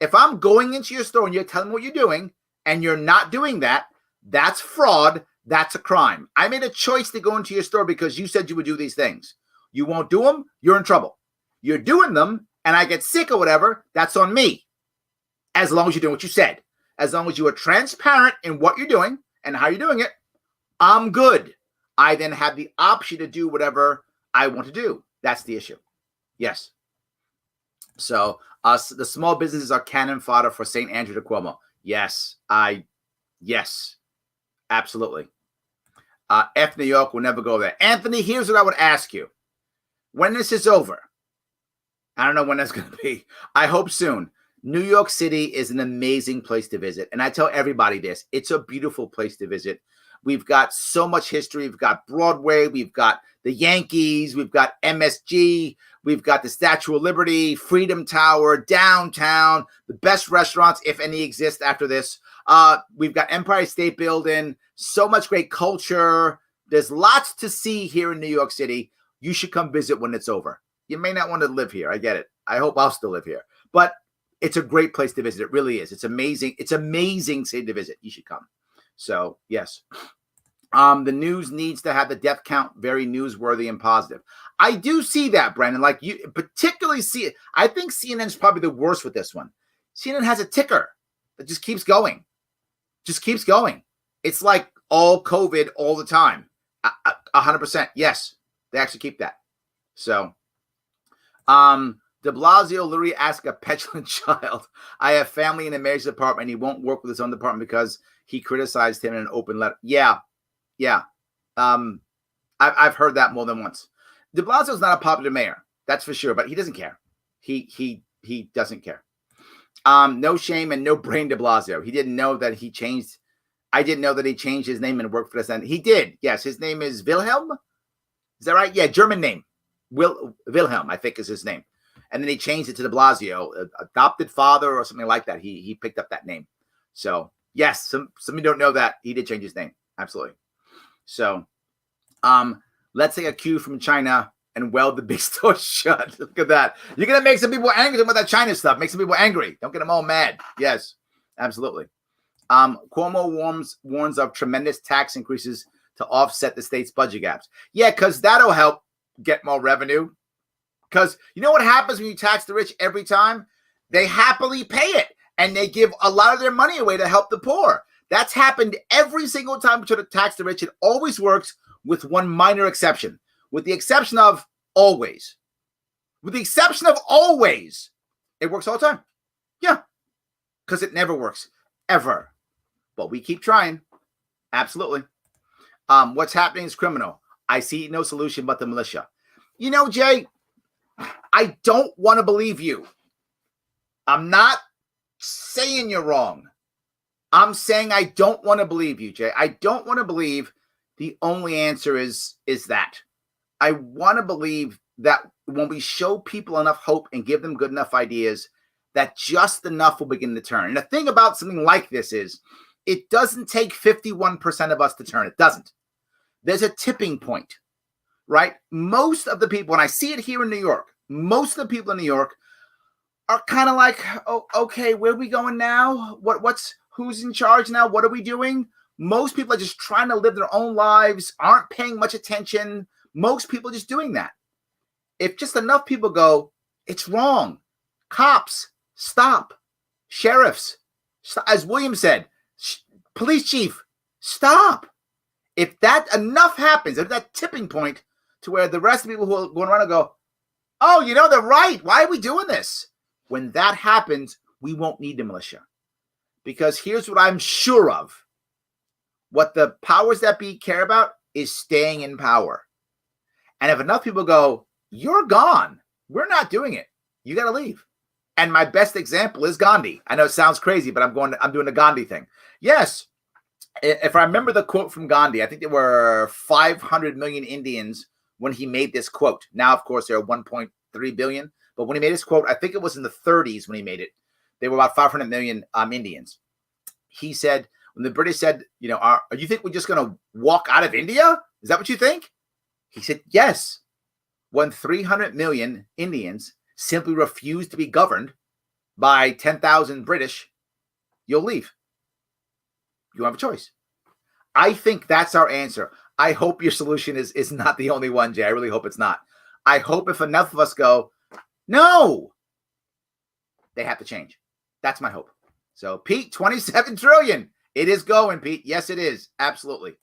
If I'm going into your store and you're telling me what you're doing and you're not doing that, that's fraud. That's a crime. I made a choice to go into your store because you said you would do these things. You won't do them, you're in trouble. You're doing them and I get sick or whatever, that's on me. As long as you're doing what you said. As long as you are transparent in what you're doing and how you're doing it, I'm good. I then have the option to do whatever I want to do. That's the issue. Yes. So the small businesses are cannon fodder for St. Andrew de Cuomo. Yes. Yes. Absolutely. F New York will never go there. Anthony, here's what I would ask you. When this is over, I don't know when that's going to be. I hope soon. New York City is an amazing place to visit. And I tell everybody this. It's a beautiful place to visit. We've got so much history. We've got Broadway. We've got the Yankees. We've got MSG. We've got the Statue of Liberty, Freedom Tower, downtown, the best restaurants, if any, exist after this. We've got Empire State Building, so much great culture. There's lots to see here in New York City. You should come visit when it's over. You may not want to live here. I get it. I hope I'll still live here. But it's a great place to visit. It really is. It's amazing. It's amazing city to visit. You should come. So, yes. The news needs to have the death count very newsworthy and positive. I do see that, Brandon. Like you particularly see it. I think CNN's probably the worst with this one. CNN has a ticker that just keeps going. Just keeps going. It's like all COVID all the time. 100%. Yes, they actually keep that. So, de Blasio literally asked a petulant child, I have family in a marriage department. He won't work with his own department because he criticized him in an open letter. Yeah. I've heard that more than once. De Blasio's not a popular mayor. That's for sure, but he doesn't care. He doesn't care. No shame and no brain, de Blasio. He didn't know that he changed. I didn't know that he changed his name and worked for us. And he did. Yes, his name is Wilhelm. Is that right? Yeah, German name. Wilhelm, I think is his name. And then he changed it to de Blasio, adopted father or something like that. He picked up that name. So yes, some of you don't know that he did change his name. Absolutely. So let's take a cue from China and weld the big store shut. Look at that. You're going to make some people angry about that China stuff. Make some people angry. Don't get them all mad. Yes, absolutely. Cuomo warns of tremendous tax increases to offset the state's budget gaps. Yeah, because that'll help get more revenue. Because you know what happens when you tax the rich every time? They happily pay it. And they give a lot of their money away to help the poor. That's happened every single time we try to tax the rich. It always works with one minor exception. With the exception of always. With the exception of always. It works all the time. Yeah. Because it never works. Ever. But we keep trying. Absolutely. What's happening is criminal. I see no solution but the militia. You know, Jay, I don't want to believe you. I'm not saying you're wrong. I'm saying I don't want to believe you, Jay. I don't want to believe the only answer is that. I want to believe that when we show people enough hope and give them good enough ideas, that just enough will begin to turn. And the thing about something like this is it doesn't take 51% of us to turn. It doesn't. There's a tipping point, right? Most of the people, and I see it here in New York, most of the people in New York are kind of like, oh, okay, where are we going now? Who's in charge now? What are we doing? Most people are just trying to live their own lives, aren't paying much attention. Most people are just doing that. If just enough people go, it's wrong. Cops, stop. Sheriffs, stop. As William said, police chief, stop. If that enough happens, at that tipping point to where the rest of the people who are going around and go, oh, you know, they're right. Why are we doing this? When that happens, we won't need the militia. Because here's what I'm sure of. What the powers that be care about is staying in power. And if enough people go, you're gone. We're not doing it. You got to leave. And my best example is Gandhi. I know it sounds crazy, but I'm doing the Gandhi thing. Yes, If I remember the quote from Gandhi, I think there were 500 million Indians when he made this quote. Now, of course, there are 1.3 billion. But when he made his quote, I think it was in the 30s when he made it. There were about 500 million Indians. He said, when the British said, you think we're just going to walk out of India? Is that what you think? He said, yes. When 300 million Indians simply refuse to be governed by 10,000 British, you'll leave. You have a choice. I think that's our answer. I hope your solution is not the only one, Jay. I really hope it's not. I hope if enough of us go, no, they have to change. That's my hope. So, Pete, 27 trillion. It is going, Pete. Yes, it is. Absolutely.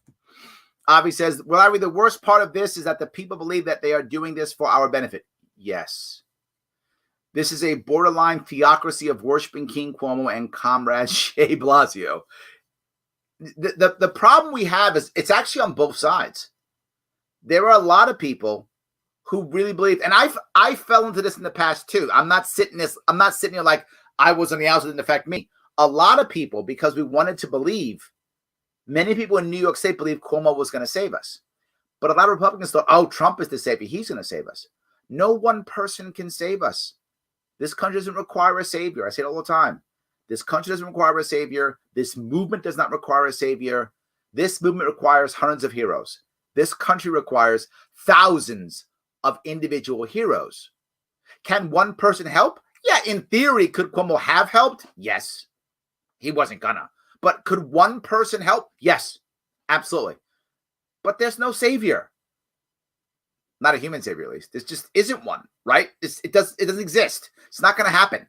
Avi says, well, Larry, the worst part of this is that the people believe that they are doing this for our benefit. Yes. This is a borderline theocracy of worshiping King Cuomo and Comrade Shea Blasio. The problem we have is it's actually on both sides. There are a lot of people who really believe, and I fell into this in the past too. I'm not sitting here like I was on the outside, it didn't affect me. A lot of people, because we wanted to believe, many people in New York State believed Cuomo was going to save us. But a lot of Republicans thought, oh, Trump is the savior. He's going to save us. No one person can save us. This country doesn't require a savior. I say it all the time. This country doesn't require a savior. This movement does not require a savior. This movement requires hundreds of heroes. This country requires thousands of individual heroes. Can one person help? Yeah, in theory, could Cuomo have helped? Yes. He wasn't gonna. But could one person help? Yes, absolutely. But there's no savior. Not a human savior, at least. There just isn't one, right? It doesn't exist. It's not going to happen.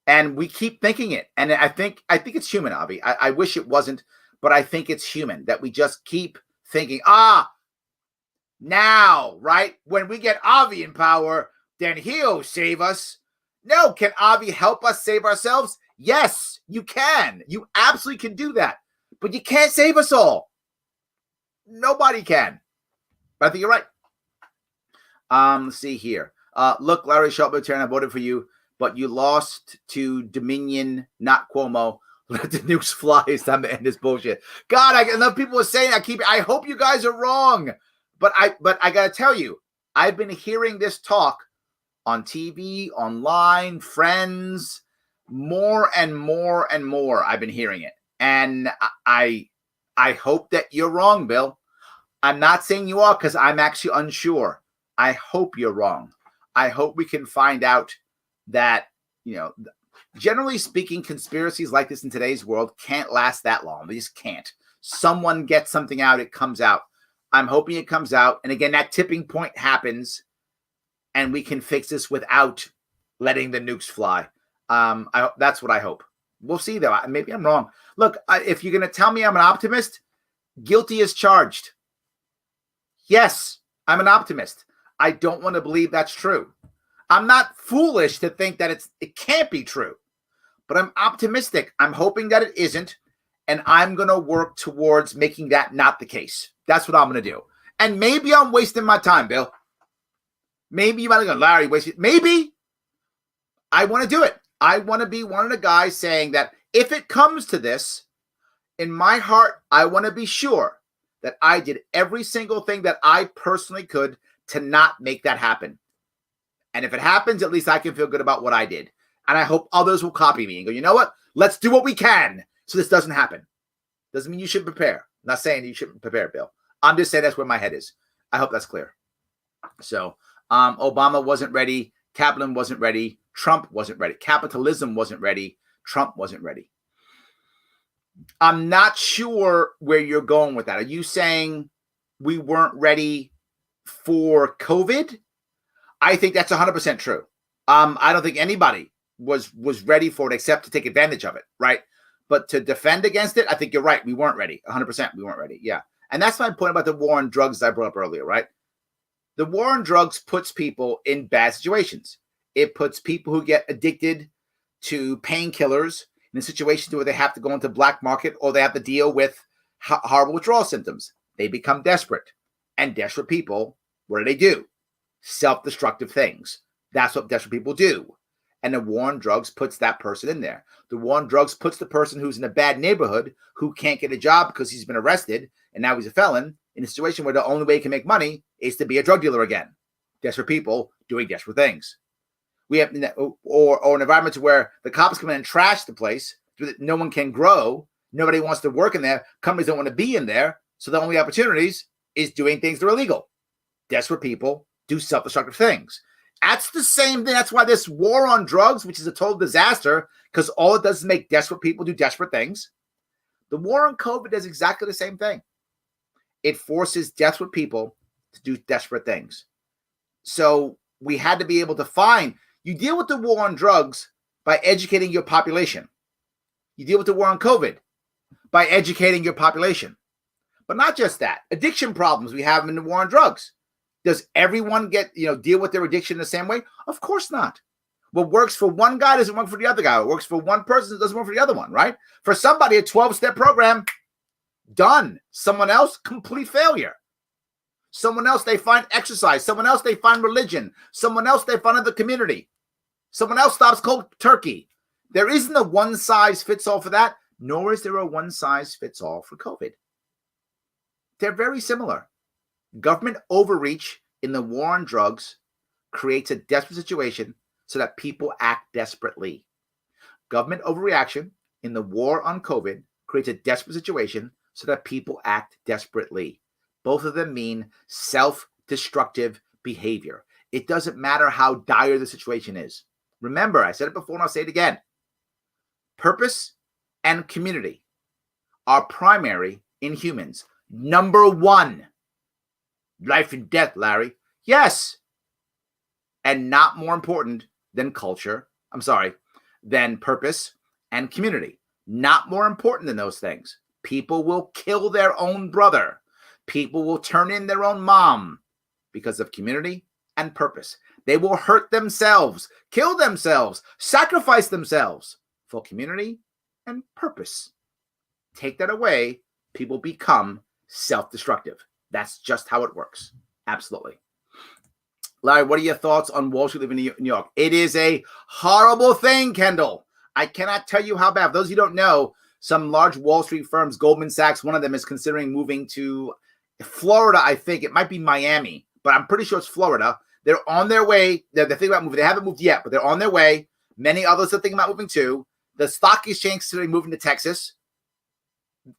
And we keep thinking it. And I think it's human, Avi. I wish it wasn't, but I think it's human that we just keep thinking, now, right? When we get Avi in power, then he'll save us. No, can Avi help us save ourselves? Yes, you can. You absolutely can do that. But you can't save us all. Nobody can. But I think you're right. Let's see here. Look, Larry Sharpe, I voted for you, but you lost to Dominion, not Cuomo. Let the nukes fly. It's time to end this bullshit. God, enough people are saying I hope you guys are wrong. But I gotta tell you, I've been hearing this talk on TV, online, friends, more and more and more. I've been hearing it. And I hope that you're wrong, Bill. I'm not saying you are because I'm actually unsure. I hope you're wrong. I hope we can find out that, generally speaking, conspiracies like this in today's world can't last that long. They just can't. Someone gets something out, it comes out. I'm hoping it comes out. And again, that tipping point happens and we can fix this without letting the nukes fly. That's what I hope. We'll see, though. Maybe I'm wrong. Look, if you're going to tell me I'm an optimist, guilty as charged. Yes, I'm an optimist. I don't want to believe that's true. I'm not foolish to think that it can't be true, but I'm optimistic. I'm hoping that it isn't, and I'm going to work towards making that not the case. That's what I'm going to do. And maybe I'm wasting my time, Bill. Maybe you might go, Larry, wasted. Maybe I want to do it. I want to be one of the guys saying that if it comes to this, in my heart, I want to be sure that I did every single thing that I personally could to not make that happen. And if it happens, at least I can feel good about what I did. And I hope others will copy me and go, you know what? Let's do what we can so this doesn't happen. Doesn't mean you should prepare. I'm not saying you shouldn't prepare, Bill. I'm just saying that's where my head is. I hope that's clear. So Obama wasn't ready. Kaplan wasn't ready. Trump wasn't ready. Capitalism wasn't ready. Trump wasn't ready. I'm not sure where you're going with that. Are you saying we weren't ready for COVID? I think that's 100% true. I don't think anybody was ready for it except to take advantage of it, right? But to defend against it, I think you're right. We weren't ready. 100% we weren't ready. Yeah. And that's my point about the war on drugs that I brought up earlier, right? The war on drugs puts people in bad situations. It puts people who get addicted to painkillers in a situation where they have to go into black market or they have to deal with horrible withdrawal symptoms. They become desperate. And desperate people, what do? Self-destructive things. That's what desperate people do. And the war on drugs puts that person in there. The war on drugs puts the person who's in a bad neighborhood who can't get a job because he's been arrested and now he's a felon in a situation where the only way he can make money is to be a drug dealer again. Desperate people doing desperate things. We have or an environment where the cops come in and trash the place so that no one can grow. Nobody wants to work in there. Companies don't want to be in there. So the only opportunities is doing things that are illegal. Desperate people do self-destructive things. That's the same thing. That's why this war on drugs, which is a total disaster, because all it does is make desperate people do desperate things. The war on COVID does exactly the same thing. It forces desperate people to do desperate things. So we had to be able to find, you deal with the war on drugs by educating your population. You deal with the war on COVID by educating your population. But not just that. Addiction problems we have in the war on drugs. Does everyone deal with their addiction the same way? Of course not. What works for one guy doesn't work for the other guy. What works for one person doesn't work for the other one, right? For somebody, a 12-step program, done. Someone else, complete failure. Someone else, they find exercise. Someone else, they find religion. Someone else, they find the community. Someone else stops cold turkey. There isn't a one-size-fits-all for that, nor is there a one-size-fits-all for COVID. They're very similar. Government overreach in the war on drugs creates a desperate situation so that people act desperately. Government overreaction in the war on COVID creates a desperate situation so that people act desperately. Both of them mean self-destructive behavior. It doesn't matter how dire the situation is. Remember, I said it before and I'll say it again. Purpose and community are primary in humans. Number one. Life and death, Larry. Yes. And not more important than than purpose and community. Not more important than those things. People will kill their own brother. People will turn in their own mom because of community and purpose. They will hurt themselves, kill themselves, sacrifice themselves for community and purpose. Take that away, people become self-destructive. That's just how it works. Absolutely. Larry, what are your thoughts on Wall Street living in New York? It is a horrible thing, Kendall. I cannot tell you how bad. For those of you who don't know, some large Wall Street firms, Goldman Sachs, one of them is considering moving to Florida, I think. It might be Miami, but I'm pretty sure it's Florida. They're on their way. They're thinking about moving. They haven't moved yet, but they're on their way. Many others are thinking about moving too. The stock exchange is considering moving to Texas.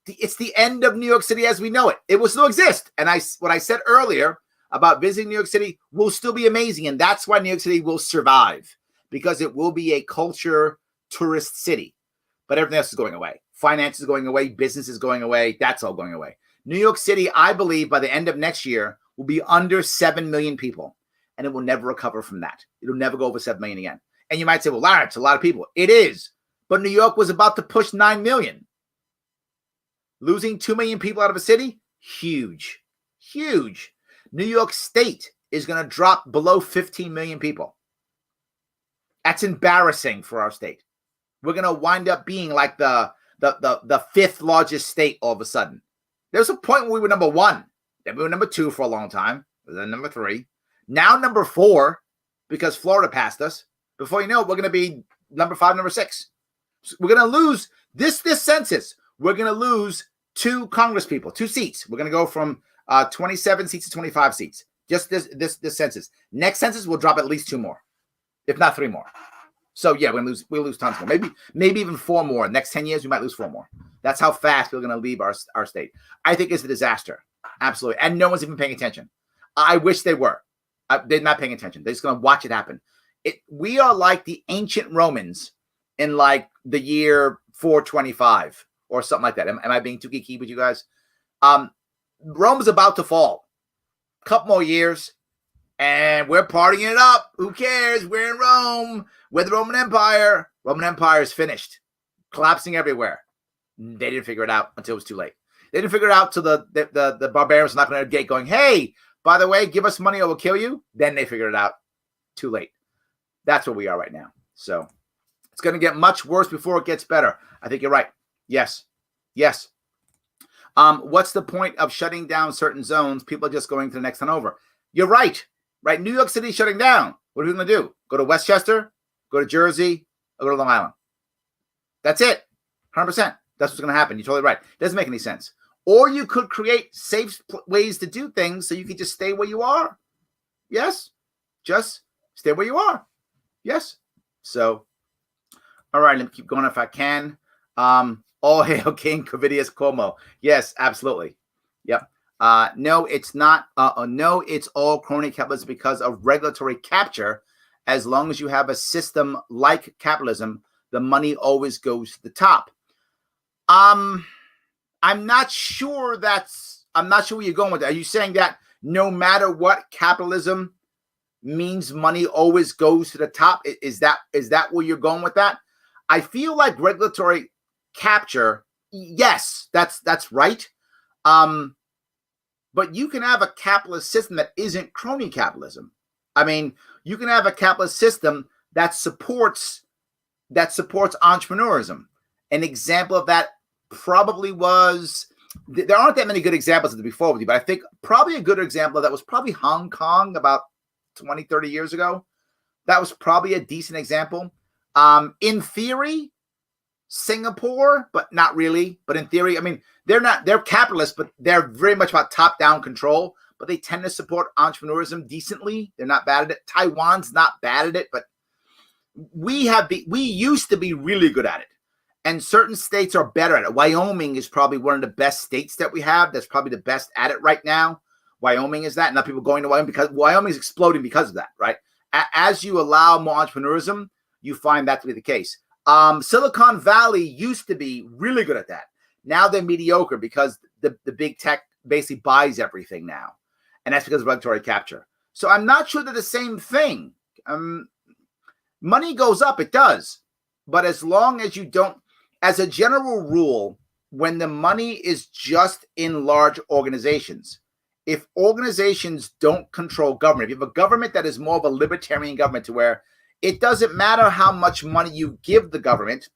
It's the end of New York City as we know it. It will still exist. And what I said earlier about visiting New York City will still be amazing. And that's why New York City will survive, because it will be a culture tourist city. But everything else is going away. Finance is going away. Business is going away. That's all going away. New York City, I believe, by the end of next year, will be under 7 million people. And it will never recover from that. It'll never go over 7 million again. And you might say, well, Larry, it's a lot of people. It is. But New York was about to push 9 million. Losing 2 million people out of a city, huge, huge. New York State is going to drop below 15 million people. That's embarrassing for our state. We're going to wind up being like the fifth largest state all of a sudden. There was a point when we were number one. Then we were number two for a long time. Then number three. Now number four, because Florida passed us. Before you know it, we're going to be number 5, number 6. So we're going to lose this census. We're going to lose 2 Congress people, 2 seats. We're going to go from 27 seats to 25 seats. Just this census. Next census, we'll drop at least 2 more, if not 3 more. So yeah, we'll lose tons more. Maybe even 4 more. Next 10 years, we might lose 4 more. That's how fast we're going to leave our state. I think it's a disaster. Absolutely. And no one's even paying attention. I wish they were. They're not paying attention. They're just going to watch it happen. We are like the ancient Romans in like the year 425 or something like that. Am I being too geeky with you guys? Rome's about to fall. A couple more years, and we're partying it up. Who cares? We're in Rome. We're the Roman Empire. Roman Empire is finished. Collapsing everywhere. They didn't figure it out until it was too late. They didn't figure it out till the barbarians knocking on their gate going, hey, by the way, give us money or we'll kill you. Then they figured it out. Too late. That's where we are right now. So it's going to get much worse before it gets better. I think you're right. Yes. What's the point of shutting down certain zones? People are just going to the next one over. You're right. Right? New York City shutting down. What are we going to do? Go to Westchester? go to Jersey, or go to Long Island. That's it. 100%. That's what's going to happen. You're totally right. It doesn't make any sense. Or you could create safe ways to do things so you can just stay where you are. Yes. Just stay where you are. Yes. So, all right, let me keep going if I can. All hail King Covidius Cuomo. Yes, absolutely. Yep. No, it's not. No, it's all crony capitalism because of regulatory capture. As long as you have a system like capitalism, the money always goes to the top. I'm not sure where you're going with that. Are you saying that no matter what, capitalism means money always goes to the top? Is that where you're going with that? I feel like regulatory capture, yes, that's right. But you can have a capitalist system that isn't crony capitalism. I mean, you can have a capitalist system that supports entrepreneurism. An example of that probably was, there aren't that many good examples of the before with you, but I think probably a good example of that was probably Hong Kong about 20, 30 years ago. That was probably a decent example. In theory, Singapore, but not really. But in theory, I mean, they're capitalists, but they're very much about top-down control, but they tend to support entrepreneurism decently. They're not bad at it. Taiwan's not bad at it, but we used to be really good at it. And certain states are better at it. Wyoming is probably one of the best states that we have. That's probably the best at it right now. Wyoming is that. Not people going to Wyoming because Wyoming is exploding because of that, right? As you allow more entrepreneurism, you find that to be the case. Silicon Valley used to be really good at that. Now they're mediocre because the big tech basically buys everything now. And that's because of regulatory capture. So I'm not sure they're the same thing. Money goes up, it does. But as long as you don't, as a general rule, when the money is just in large organizations, if organizations don't control government, if you have a government that is more of a libertarian government to where it doesn't matter how much money you give the government,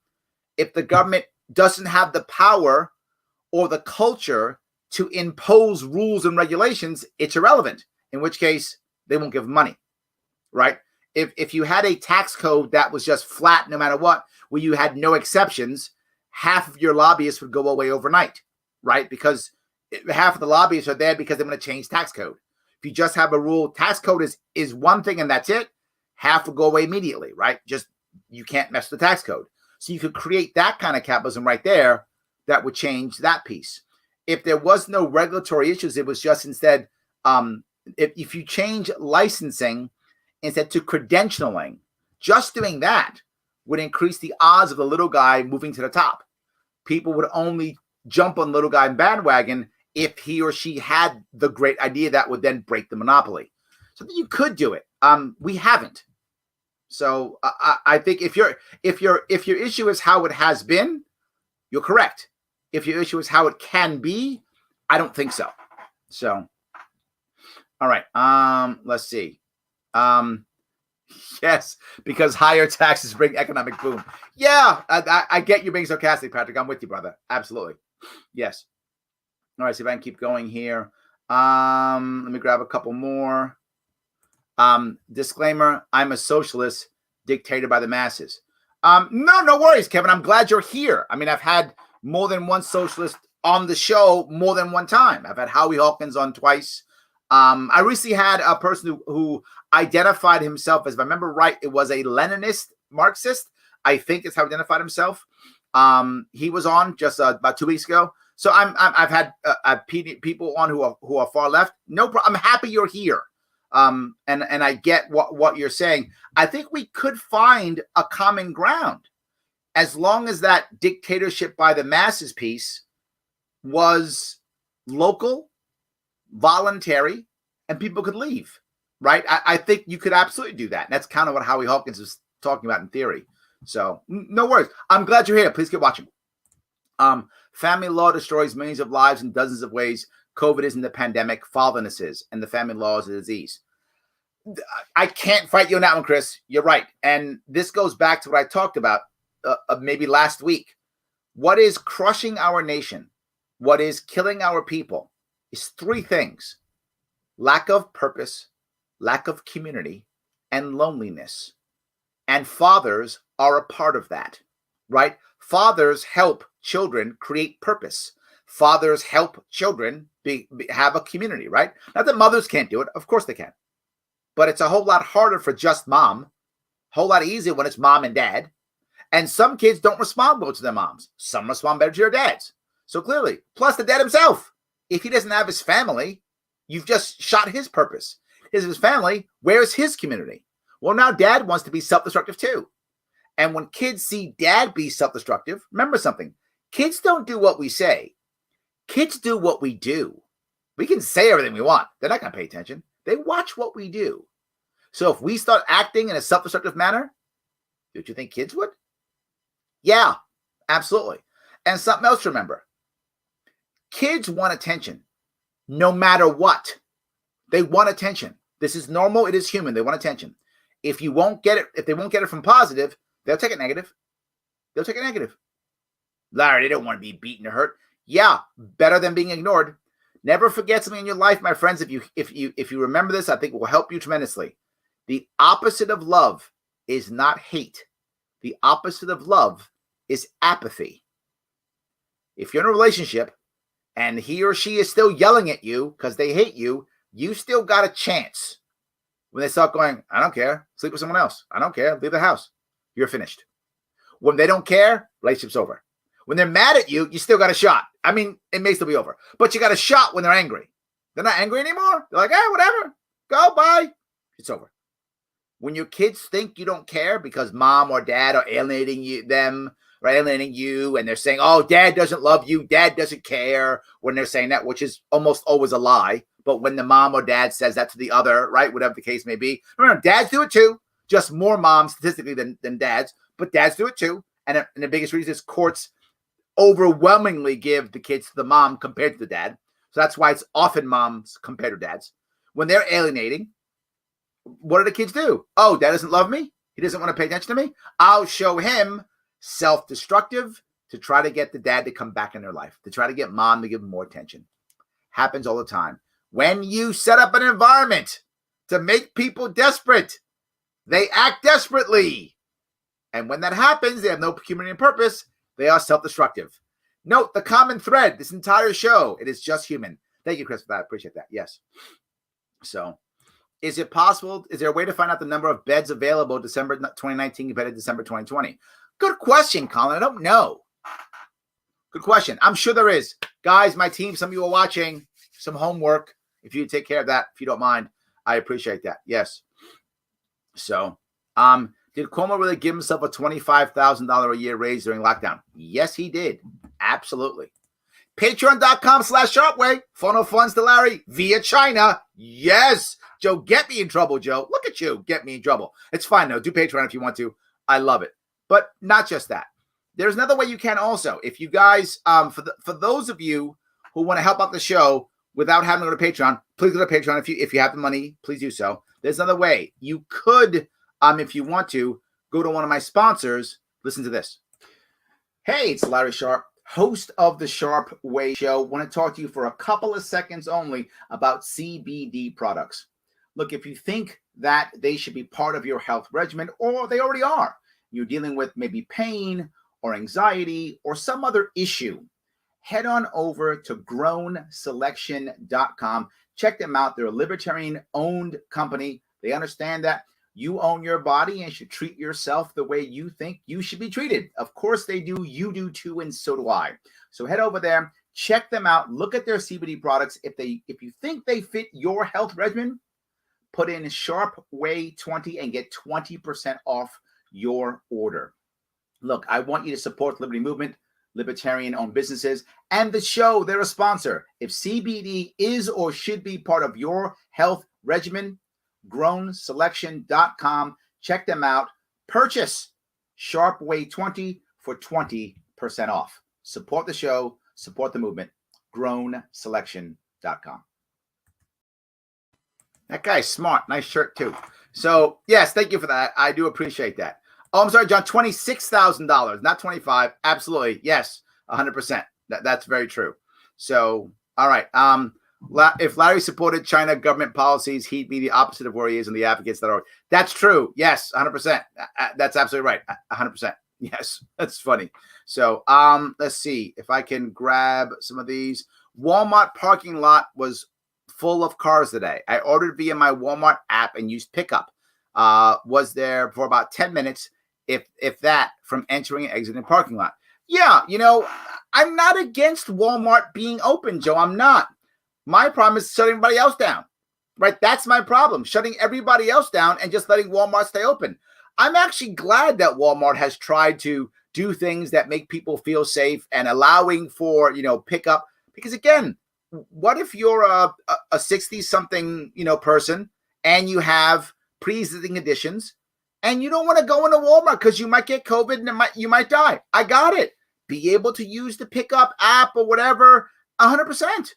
if the government doesn't have the power or the culture to impose rules and regulations, it's irrelevant, in which case they won't give money, right? If you had a tax code that was just flat no matter what, where you had no exceptions, half of your lobbyists would go away overnight, right? Because half of the lobbyists are there because they want to change tax code. If you just have a rule, tax code is one thing and that's it, half will go away immediately, right? Just, you can't mess with the tax code. So you could create that kind of capitalism right there that would change that piece. If there was no regulatory issues, it was just instead, if you change licensing instead to credentialing, just doing that would increase the odds of the little guy moving to the top. People would only jump on the little guy bandwagon if he or she had the great idea that would then break the monopoly. So you could do it. We haven't. So I think if your issue is how it has been, you're correct. If your issue is how it can be, I don't think so. So, all right. Let's see. Yes, because higher taxes bring economic boom. Yeah, I get you being sarcastic, Patrick. I'm with you, brother. Absolutely. Yes. All right, see if I can keep going here. Let me grab a couple more. Disclaimer, I'm a socialist dictated by the masses. No worries, Kevin. I'm glad you're here. I mean, I've had more than one socialist on the show more than one time. I've had Howie Hawkins on twice. I recently had a person who identified himself as, if I remember right, it was a Leninist Marxist. I think is how he identified himself. He was on just about 2 weeks ago. So I've had people on who are far left. No problem. I'm happy you're here. And I get what you're saying. I think we could find a common ground as long as that dictatorship by the masses piece was local, voluntary, and people could leave, right? I think you could absolutely do that. And that's kind of what Howie Hawkins was talking about in theory. So no worries. I'm glad you're here. Please keep watching. Family law destroys millions of lives in dozens of ways. COVID isn't the pandemic. Fatherlessness is, and the family law is a disease. I can't fight you on that one, Chris. You're right. And this goes back to what I talked about maybe last week. What is crushing our nation, what is killing our people, is three things: lack of purpose, lack of community, and loneliness. And fathers are a part of that, right? Fathers help children create purpose. Fathers help children have a community, right? Not that mothers can't do it. Of course they can. But it's a whole lot harder for just mom. A whole lot easier when it's mom and dad. And some kids don't respond well to their moms. Some respond better to their dads. So clearly, plus the dad himself. If he doesn't have his family, you've just shot his purpose. His family, where's his community? Well, now dad wants to be self-destructive too. And when kids see dad be self-destructive, remember something. Kids don't do what we say. Kids do what we do. We can say everything we want. They're not going to pay attention. They watch what we do. So if we start acting in a self-destructive manner, don't you think kids would? Yeah, absolutely. And something else to remember. Kids want attention no matter what. They want attention. This is normal. It is human. They want attention. If they won't get it from positive, they'll take it negative. They'll take it negative. Larry, they don't want to be beaten or hurt. Yeah, better than being ignored. Never forget something in your life, my friends. If you remember this, I think it will help you tremendously. The opposite of love is not hate. The opposite of love is apathy. If you're in a relationship and he or she is still yelling at you because they hate you, you still got a chance. When they start going, I don't care, sleep with someone else. I don't care, leave the house. You're finished. When they don't care, relationship's over. When they're mad at you, you still got a shot. I mean, it may still be over, but you got a shot when they're angry. They're not angry anymore. They're like, whatever, go, bye. It's over. When your kids think you don't care because mom or dad are alienating you, and they're saying, oh, dad doesn't love you, dad doesn't care, when they're saying that, which is almost always a lie. But when the mom or dad says that to the other, right, whatever the case may be, remember, dads do it too. Just more moms statistically than dads, but dads do it too. And the biggest reason is courts overwhelmingly give the kids to the mom compared to the dad. So that's why it's often moms compared to dads. When they're alienating, what do the kids do? Oh, dad doesn't love me. He doesn't want to pay attention to me. I'll show him self-destructive to try to get the dad to come back in their life, to try to get mom to give him more attention. Happens all the time. When you set up an environment to make people desperate, they act desperately. And when that happens, they have no community and purpose. They are self-destructive. Note the common thread, this entire show, it is just human. Thank you, Chris, for that. I appreciate that. Yes. So, is it possible? Is there a way to find out the number of beds available December 2019 compared to December 2020? Good question, Colin. I don't know. Good question. I'm sure there is. Guys, my team, some of you are watching. Some homework. If you take care of that, if you don't mind, I appreciate that. Yes. So, did Cuomo really give himself a $25,000 a year raise during lockdown? Yes, he did. Absolutely. Patreon.com/Sharpe Way. Funnel funds to Larry via China. Yes. Joe, get me in trouble, Joe. Look at you. Get me in trouble. It's fine, though. Do Patreon if you want to. I love it. But not just that. There's another way you can also. If you guys, for those of you who want to help out the show without having to go to Patreon, please go to Patreon. If you have the money, please do so. There's another way. You could, if you want to, go to one of my sponsors. Listen to this. Hey, it's Larry Sharpe, host of the Sharpe Way Show. Want to talk to you for a couple of seconds only about CBD products. Look, if you think that they should be part of your health regimen, or they already are, you're dealing with maybe pain or anxiety or some other issue, head on over to grownselection.com. Check them out. They're a libertarian-owned company. They understand that you own your body and should treat yourself the way you think you should be treated. Of course they do. You do too, and so do I. So head over there, check them out, look at their CBD products. If you think they fit your health regimen, put in Sharpe Way 20 and get 20% off your order. Look, I want you to support the Liberty Movement, libertarian-owned businesses, and the show. They're a sponsor. If CBD is or should be part of your health regimen, grownselection.com. Check them out. Purchase Sharpe Way 20 for 20% off. Support the show. Support the movement. grownselection.com. That guy's smart. Nice shirt, too. So, yes, thank you for that. I do appreciate that. Oh, I'm sorry, John, $26,000, not 25. Absolutely. Yes, 100%. That's very true. So, all right. If Larry supported China government policies, he'd be the opposite of where he is and the advocates that are. That's true. Yes, 100%. That's absolutely right. 100%. Yes, that's funny. So let's see if I can grab some of these. Walmart parking lot was full of cars today. I ordered via my Walmart app and used pickup. Was there for about 10 minutes, if that, from entering and exiting parking lot. Yeah, I'm not against Walmart being open, Joe. I'm not. My problem is shutting everybody else down, right? That's my problem, shutting everybody else down and just letting Walmart stay open. I'm actually glad that Walmart has tried to do things that make people feel safe and allowing for, pickup. Because again, what if you're a 60-something, person and you have pre-existing conditions and you don't want to go into Walmart because you might get COVID and you might die? I got it. Be able to use the pickup app or whatever, 100%.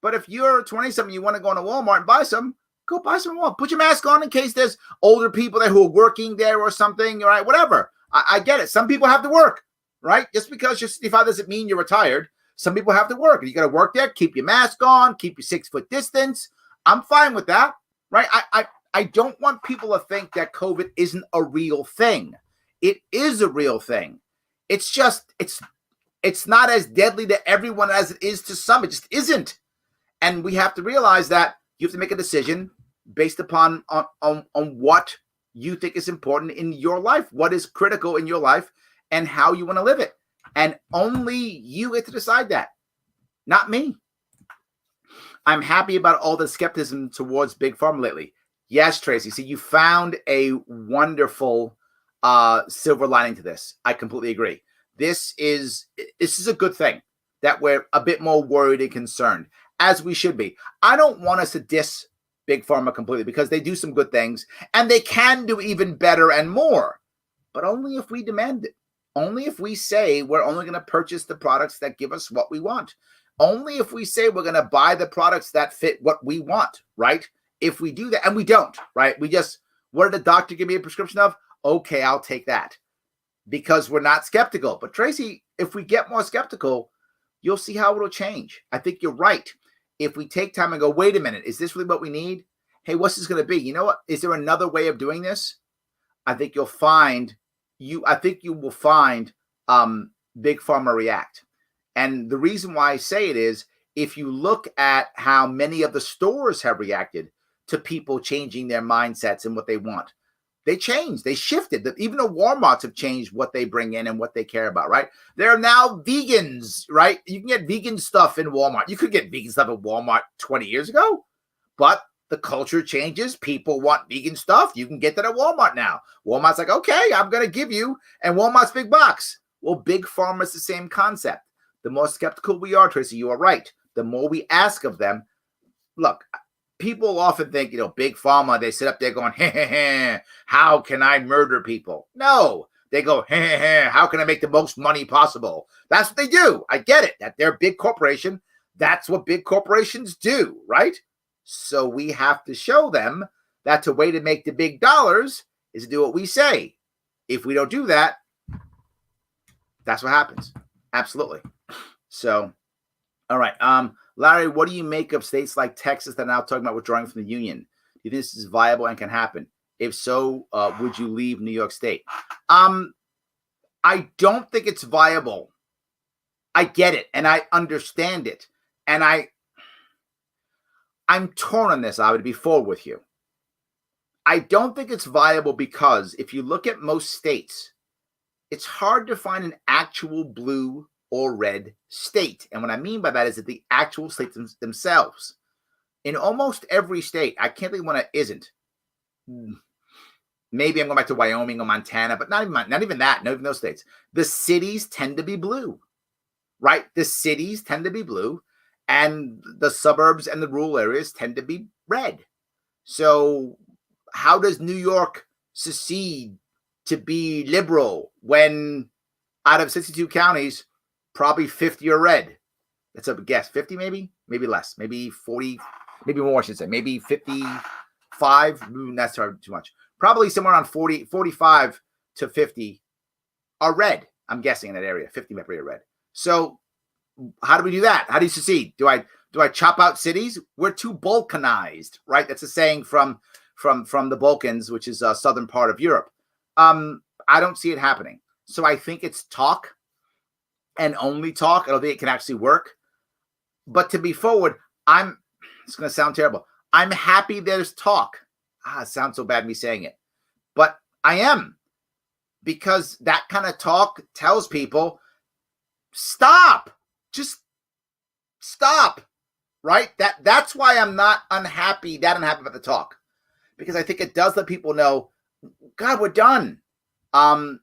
But if you're 20-something, you want to go into Walmart and buy some, go buy some Walmart. Put your mask on in case there's older people there who are working there or something, all right, whatever. I get it. Some people have to work, right? Just because you're 65 doesn't mean you're retired. Some people have to work. You got to work there, keep your mask on, keep your 6-foot distance. I'm fine with that, right? I don't want people to think that COVID isn't a real thing. It is a real thing. It's just, it's not as deadly to everyone as it is to some. It just isn't. And we have to realize that you have to make a decision based upon on what you think is important in your life, what is critical in your life, and how you want to live it. And only you get to decide that, not me. I'm happy about all the skepticism towards Big Pharma lately. Yes, Tracy. See, you found a wonderful silver lining to this. I completely agree. This is a good thing that we're a bit more worried and concerned, as we should be. I don't want us to diss Big Pharma completely because they do some good things and they can do even better and more, but only if we demand it. Only if we say we're only going to purchase the products that give us what we want. Only if we say we're going to buy the products that fit what we want, right? If we do that, and we don't, right? We just, what did the doctor give me a prescription of? Okay, I'll take that because we're not skeptical. But Tracy, if we get more skeptical, you'll see how it'll change. I think you're right. If we take time and go, wait a minute, is this really what we need? Hey, what's this going to be? You know what? Is there another way of doing this? I think you will find Big Pharma react. And the reason why I say it is, if you look at how many of the stores have reacted to people changing their mindsets and what they want, they changed, they shifted. Even the Walmarts have changed what they bring in and what they care about, right? There are now vegans, right? You can get vegan stuff in Walmart. You could get vegan stuff at Walmart 20 years ago, but the culture changes. People want vegan stuff. You can get that at Walmart now. Walmart's like, okay, I'm going to give you, and Walmart's big box. Well, Big Pharma is the same concept. The more skeptical we are, Tracy, you are right. The more we ask of them, look, people often think, Big Pharma, they sit up there going, how can I murder people? No, they go, how can I make the most money possible? That's what they do. I get it, that they're a big corporation. That's what big corporations do, right? So we have to show them that the way to make the big dollars is to do what we say. If we don't do that, that's what happens. Absolutely. So, all right. Larry, what do you make of states like Texas that are now talking about withdrawing from the union? Do you think this is viable and can happen? If so, would you leave New York State? I don't think it's viable. I get it, and I understand it. And I'm torn on this. I would be forward with you. I don't think it's viable because if you look at most states, it's hard to find an actual blue or red state. And what I mean by that is that the actual states themselves. In almost every state, I can't think of one that isn't. Maybe I'm going back to Wyoming or Montana, but not even that, not even those states. The cities tend to be blue, right? The cities tend to be blue, and the suburbs and the rural areas tend to be red. So how does New York secede to be liberal when out of 62 counties, probably 50 are red? That's a guess. 50 maybe? Maybe less. Maybe 40, maybe more, I should say. Maybe 55. That's too much. Probably somewhere around 45 to 50 are red. I'm guessing in that area. 50 might be red. So how do we do that? How do you secede? Do I Do I chop out cities? We're too balkanized, right? That's a saying from the Balkans, which is a southern part of Europe. I don't see it happening. So I think it's talk and only talk. I don't think it can actually work. But to be forward, it's going to sound terrible. I'm happy there's talk. It sounds so bad me saying it. But I am. Because that kind of talk tells people, stop. Just stop. Right? That's why I'm not unhappy about the talk. Because I think it does let people know, God, we're done.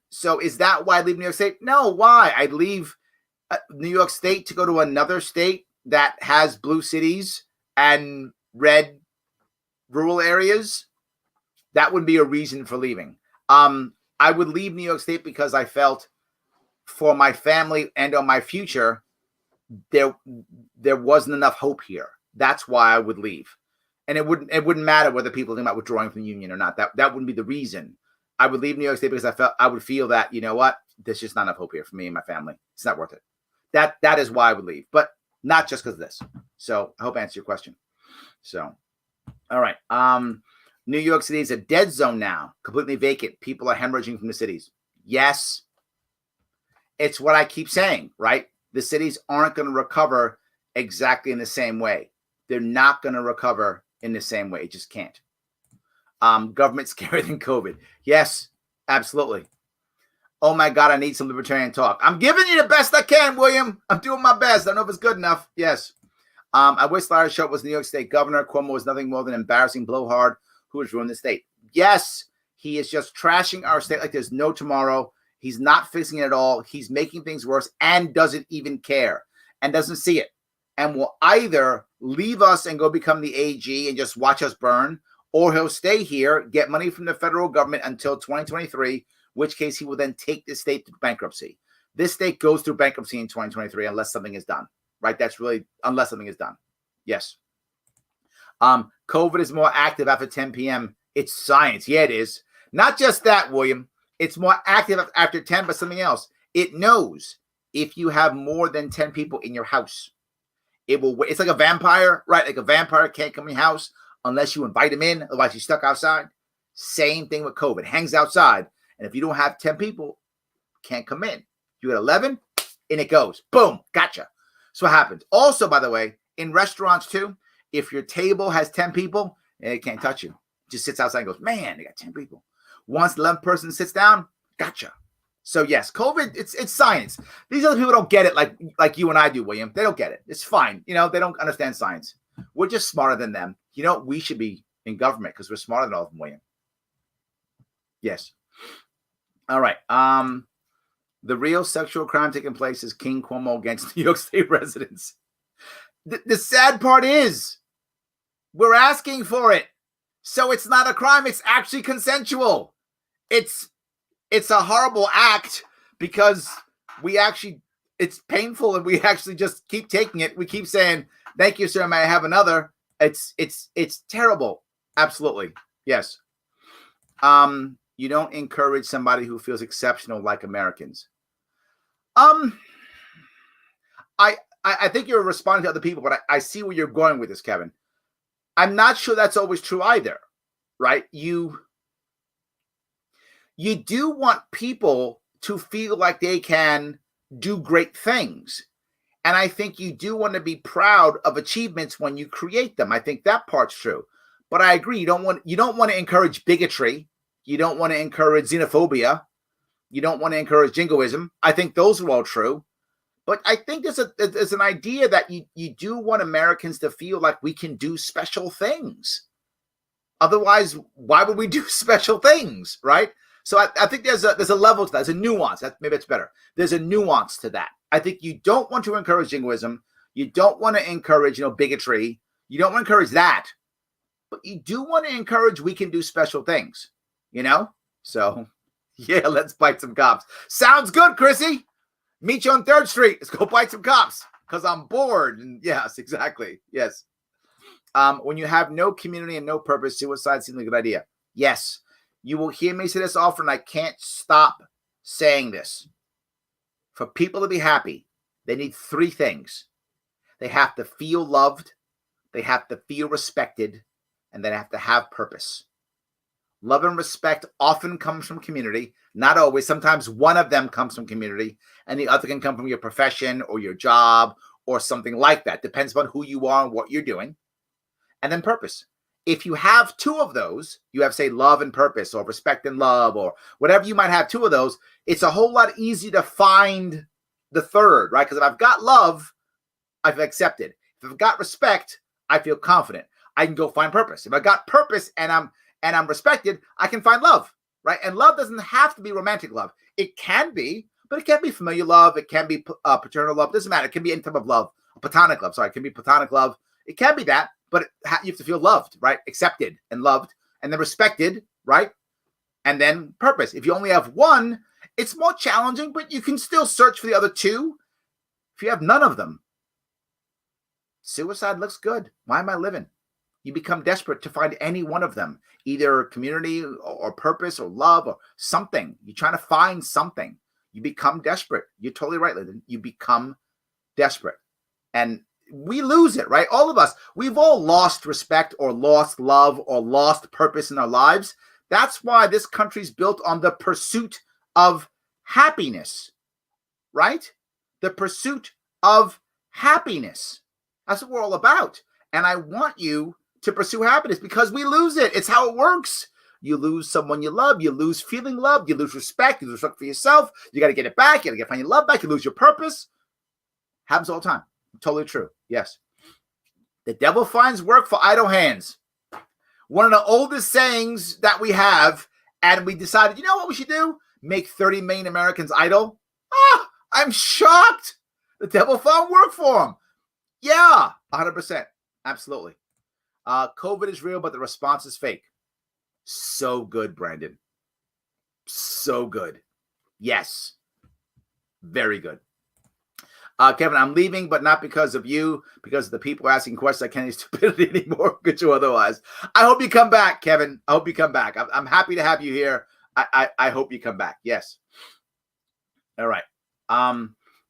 So is that why I leave New York State? No, why? I'd leave New York State to go to another state that has blue cities and red rural areas. That would be a reason for leaving. I would leave New York State because I felt for my family and on my future, there wasn't enough hope here. That's why I would leave. And it wouldn't matter whether people think about withdrawing from the union or not. That wouldn't be the reason. I would leave New York State because I would feel that, you know what, there's just not enough hope here for me and my family. It's not worth it. That is why I would leave, but not just because of this. So I hope I answered your question. So, all right. New York City is a dead zone now, completely vacant. People are hemorrhaging from the cities. Yes. It's what I keep saying, right? The cities aren't going to recover exactly in the same way. They're not going to recover in the same way. It just can't. Government scarier than COVID. Yes, absolutely. Oh my God, I need some libertarian talk. I'm giving you the best I can, William. I'm doing my best. I don't know if it's good enough. Yes. I wish Larry Sharpe was New York State governor. Cuomo was nothing more than an embarrassing blowhard who has ruined the state. Yes, he is just trashing our state like there's no tomorrow. He's not fixing it at all. He's making things worse and doesn't even care and doesn't see it. And will either leave us and go become the AG and just watch us burn, or he'll stay here, get money from the federal government until 2023, which case he will then take the state to bankruptcy. This state goes through bankruptcy in 2023 unless something is done, right? That's really unless something is done. Yes. COVID is more active after 10 p.m. It's science. Yeah, it is. Not just that, William. It's more active after 10, but something else. It knows if you have more than 10 people in your house. It's like a vampire, right? Like a vampire can't come in your house unless you invite him in. Otherwise, he's stuck outside. Same thing with COVID. Hangs outside. And if you don't have 10 people, can't come in. You get 11, and it goes. Boom. Gotcha. So what happens? Also, by the way, in restaurants too, if your table has 10 people, it can't touch you. It just sits outside and goes, man, they got 10 people. Once the 11th person sits down, gotcha. So yes, COVID, it's science. These other people don't get it like you and I do, William. They don't get it. It's fine. You know, they don't understand science. We're just smarter than them. You know, we should be in government because we're smarter than all of them, William. Yes. All right. The real sexual crime taking place is King Cuomo against New York State residents. The sad part is we're asking for it. So it's not a crime. It's actually consensual. It's a horrible act because it's painful and we actually just keep taking it. We keep saying, thank you, sir. May I have another? It's terrible. Absolutely. Yes. You don't encourage somebody who feels exceptional like Americans. I think you're responding to other people, but I see where you're going with this, Kevin. I'm not sure that's always true either, right? You do want people to feel like they can do great things. And I think you do want to be proud of achievements when you create them. I think that part's true. But I agree, you don't want to encourage bigotry. You don't want to encourage xenophobia. You don't want to encourage jingoism. I think those are all true. But I think there's an idea that you do want Americans to feel like we can do special things. Otherwise, why would we do special things, right? So I think there's a level to that. There's a nuance. Maybe it's better. There's a nuance to that. I think you don't want to encourage jingoism. You don't want to encourage, bigotry. You don't want to encourage that. But you do want to encourage we can do special things, So, yeah, let's bite some cops. Sounds good, Chrissy. Meet you on 3rd Street. Let's go bite some cops because I'm bored. And yes, exactly. Yes. When you have no community and no purpose, suicide seems like a good idea. Yes. You will hear me say this often. I can't stop saying this. For people to be happy, they need 3 things. They have to feel loved, they have to feel respected, and they have to have purpose. Love and respect often comes from community, not always. Sometimes one of them comes from community, and the other can come from your profession or your job or something like that. Depends on who you are and what you're doing. And then purpose. If you have two of those, you have, say, love and purpose, or respect and love, or whatever you might have two of those, it's a whole lot easier to find the third, right? Because if I've got love, I feel accepted. If I've got respect, I feel confident. I can go find purpose. If I got purpose and I'm respected, I can find love, right? And love doesn't have to be romantic love. It can be, but it can be familiar love. It can be paternal love. It doesn't matter. It can be any type of love. Platonic love. Sorry, it can be platonic love. It can be that, but you have to feel loved, right? Accepted and loved, and then respected, right? And then purpose. If you only have one, it's more challenging, but you can still search for the other two. If you have none of them, suicide looks good. Why am I living? You become desperate to find any one of them, either community or purpose or love or something. You're trying to find something. You become desperate. You're totally right, Lyndon. You become desperate. And we lose it, right? All of us. We've all lost respect or lost love or lost purpose in our lives. That's why this country's built on the pursuit of happiness, right? The pursuit of happiness. That's what we're all about. And I want you to pursue happiness because we lose it. It's how it works. You lose someone you love. You lose feeling loved. You lose respect. You lose respect for yourself. You got to get it back. You got to find your love back. You lose your purpose. Happens all the time. Totally true. Yes. The devil finds work for idle hands. One of the oldest sayings that we have, and we decided, you know what we should do? Make 30 million Americans idle. Ah, I'm shocked. The devil found work for him. Yeah, 100%. Absolutely. COVID is real, but the response is fake. So good, Brandon. So good. Yes. Very good. Kevin, I'm leaving, but not because of you, because of the people asking questions. I can't use stupidity anymore. Good you otherwise. I hope you come back, Kevin. I hope you come back. I'm happy to have you here. I hope you come back. Yes. All right.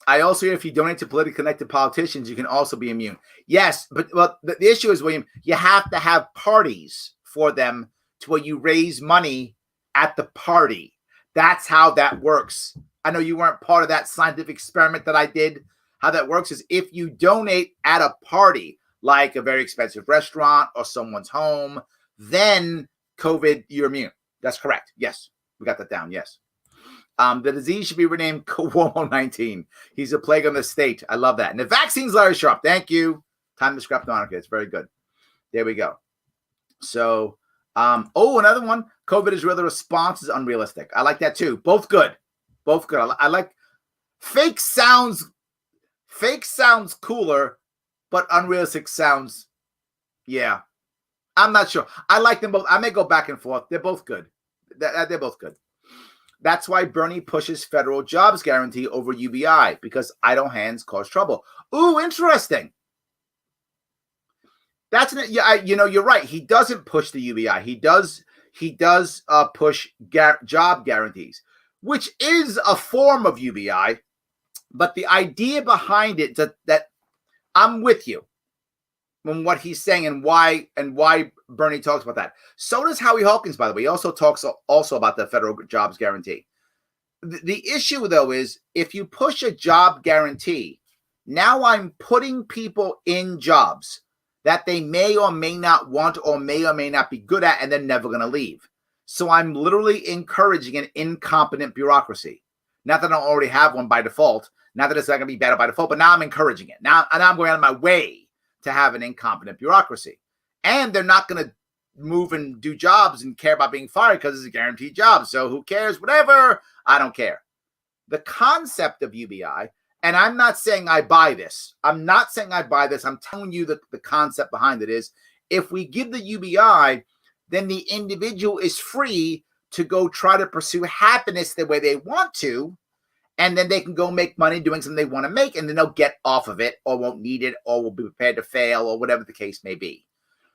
I also hear if you donate to politically connected politicians, you can also be immune. Yes, but well, the issue is, William, you have to have parties for them to where you raise money at the party. That's how that works. I know you weren't part of that scientific experiment that I did. How that works is if you donate at a party, like a very expensive restaurant or someone's home, then COVID, you're immune. That's correct. Yes, we got that down. Yes. The disease should be renamed Cuomo-19. He's a plague on the state. I love that. And the vaccine's Larry Sharpe. Thank you. Time to scrap the monarchy. It's very good. There we go. So, another one. COVID is real. The response is unrealistic. I like that too. Both good. Both good. I like fake sounds cooler, but unrealistic sounds, yeah. I'm not sure. I like them both. I may go back and forth. They're both good. They're both good. That's why Bernie pushes federal jobs guarantee over UBI, because idle hands cause trouble. Ooh, interesting. You're right. He doesn't push the UBI. He does push job guarantees, which is a form of UBI. But the idea behind it that I'm with you on what he's saying and why Bernie talks about that. So does Howie Hawkins, by the way. He also talks about the federal jobs guarantee. The issue, though, is if you push a job guarantee, now I'm putting people in jobs that they may or may not want or may not be good at, and they're never going to leave. So I'm literally encouraging an incompetent bureaucracy. Not that I don't already have one by default. Not that it's not going to be better by default, but now I'm encouraging it. Now I'm going out of my way to have an incompetent bureaucracy. And they're not going to move and do jobs and care about being fired because it's a guaranteed job. So who cares? Whatever. I don't care. The concept of UBI, and I'm not saying I buy this. I'm telling you the concept behind it is if we give the UBI, then the individual is free to go try to pursue happiness the way they want to. And then they can go make money doing something they want to make, and then they'll get off of it or won't need it or will be prepared to fail or whatever the case may be.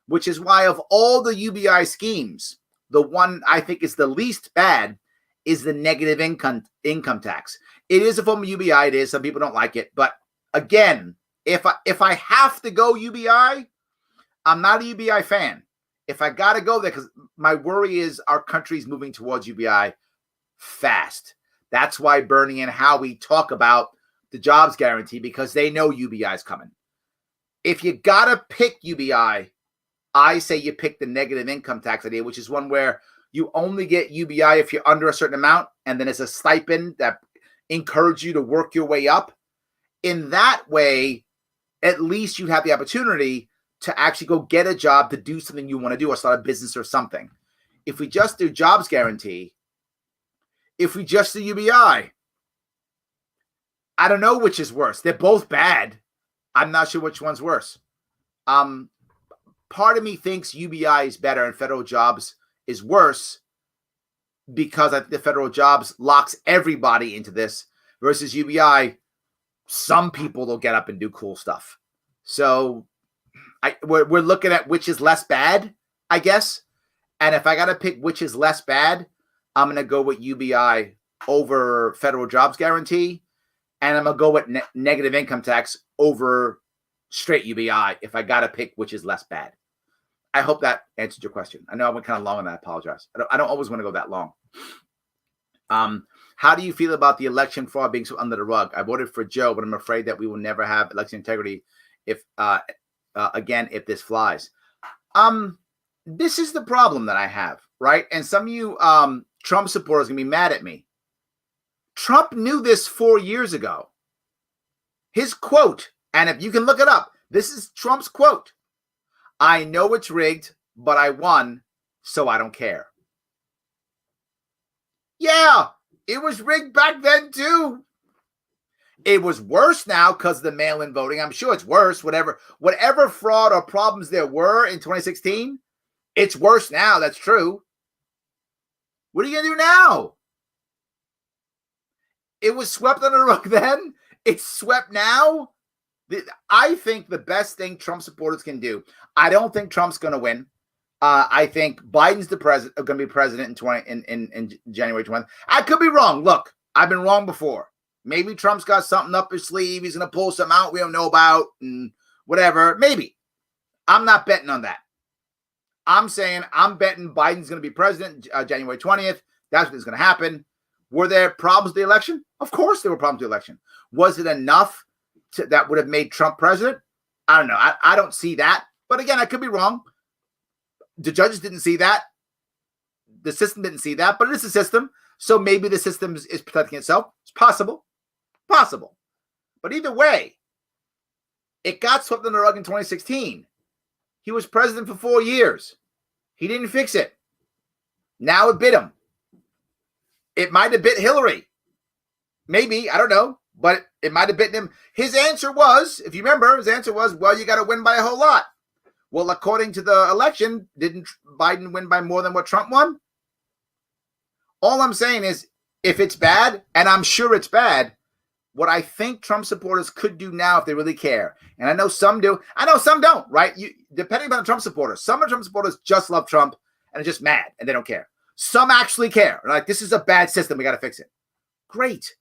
Which is why of all the UBI schemes, the one I think is the least bad is the negative income tax. It is a form of UBI. It is. Some people don't like it. But again, If I have to go UBI, I'm not a UBI fan. If I got to go there, because my worry is our country's moving towards UBI fast. That's why Bernie and Howie talk about the jobs guarantee, because they know UBI is coming. If you got to pick UBI, I say you pick the negative income tax idea, which is one where you only get UBI if you're under a certain amount, and then it's a stipend that encourages you to work your way up. In that way, at least you have the opportunity to actually go get a job to do something you want to do, or start a business or something. If we just do jobs guarantee, if we just do UBI, I don't know which is worse. They're both bad. I'm not sure which one's worse. Part of me thinks UBI is better and federal jobs is worse, because I think the federal jobs locks everybody into this, versus UBI, some people will get up and do cool stuff. So we're looking at which is less bad, I guess. And if I got to pick which is less bad, I'm going to go with UBI over federal jobs guarantee. And I'm going to go with negative income tax over straight UBI if I got to pick which is less bad. I hope that answered your question. I know I went kind of long on that. I apologize. I don't always want to go that long. How do you feel about the election fraud being so under the rug? I voted for Joe, but I'm afraid that we will never have election integrity if this flies. This is the problem that I have, right? And some of you Trump supporters are going to be mad at me. Trump knew this 4 years ago. His quote, and if you can look it up, this is Trump's quote: "I know it's rigged, but I won, so I don't care." Yeah, it was rigged back then too. It was worse now because of the mail-in voting. I'm sure it's worse. Whatever fraud or problems there were in 2016, it's worse now. That's true. What are you going to do now? It was swept under the rug then. It's swept now. I think the best thing Trump supporters can do, I don't think Trump's going to win. I think Biden's going to be president in January 20th. I could be wrong. Look, I've been wrong before. Maybe Trump's got something up his sleeve. He's going to pull something out we don't know about and whatever. Maybe. I'm not betting on that. I'm saying I'm betting Biden's going to be president January 20th. That's what's going to happen. Were there problems with the election? Of course there were problems with the election. Was it enough that would have made Trump president? I don't know. I don't see that. But again, I could be wrong. The judges didn't see that. The system didn't see that. But it is a system. So maybe the system is protecting itself. It's possible. Possible. But either way, it got swept under the rug in 2016. He was president for 4 years. He didn't fix it. Now it bit him. It might have bit Hillary. Maybe. I don't know. But it might have bitten him. His answer was, if you remember, well, you got to win by a whole lot. Well, according to the election, didn't Biden win by more than what Trump won? All I'm saying is, if it's bad, and I'm sure it's bad, what I think Trump supporters could do now if they really care, and I know some do, I know some don't, right? Depending on the Trump supporters, some of Trump supporters just love Trump and are just mad and they don't care. Some actually care. They're like, this is a bad system. We got to fix it. Great.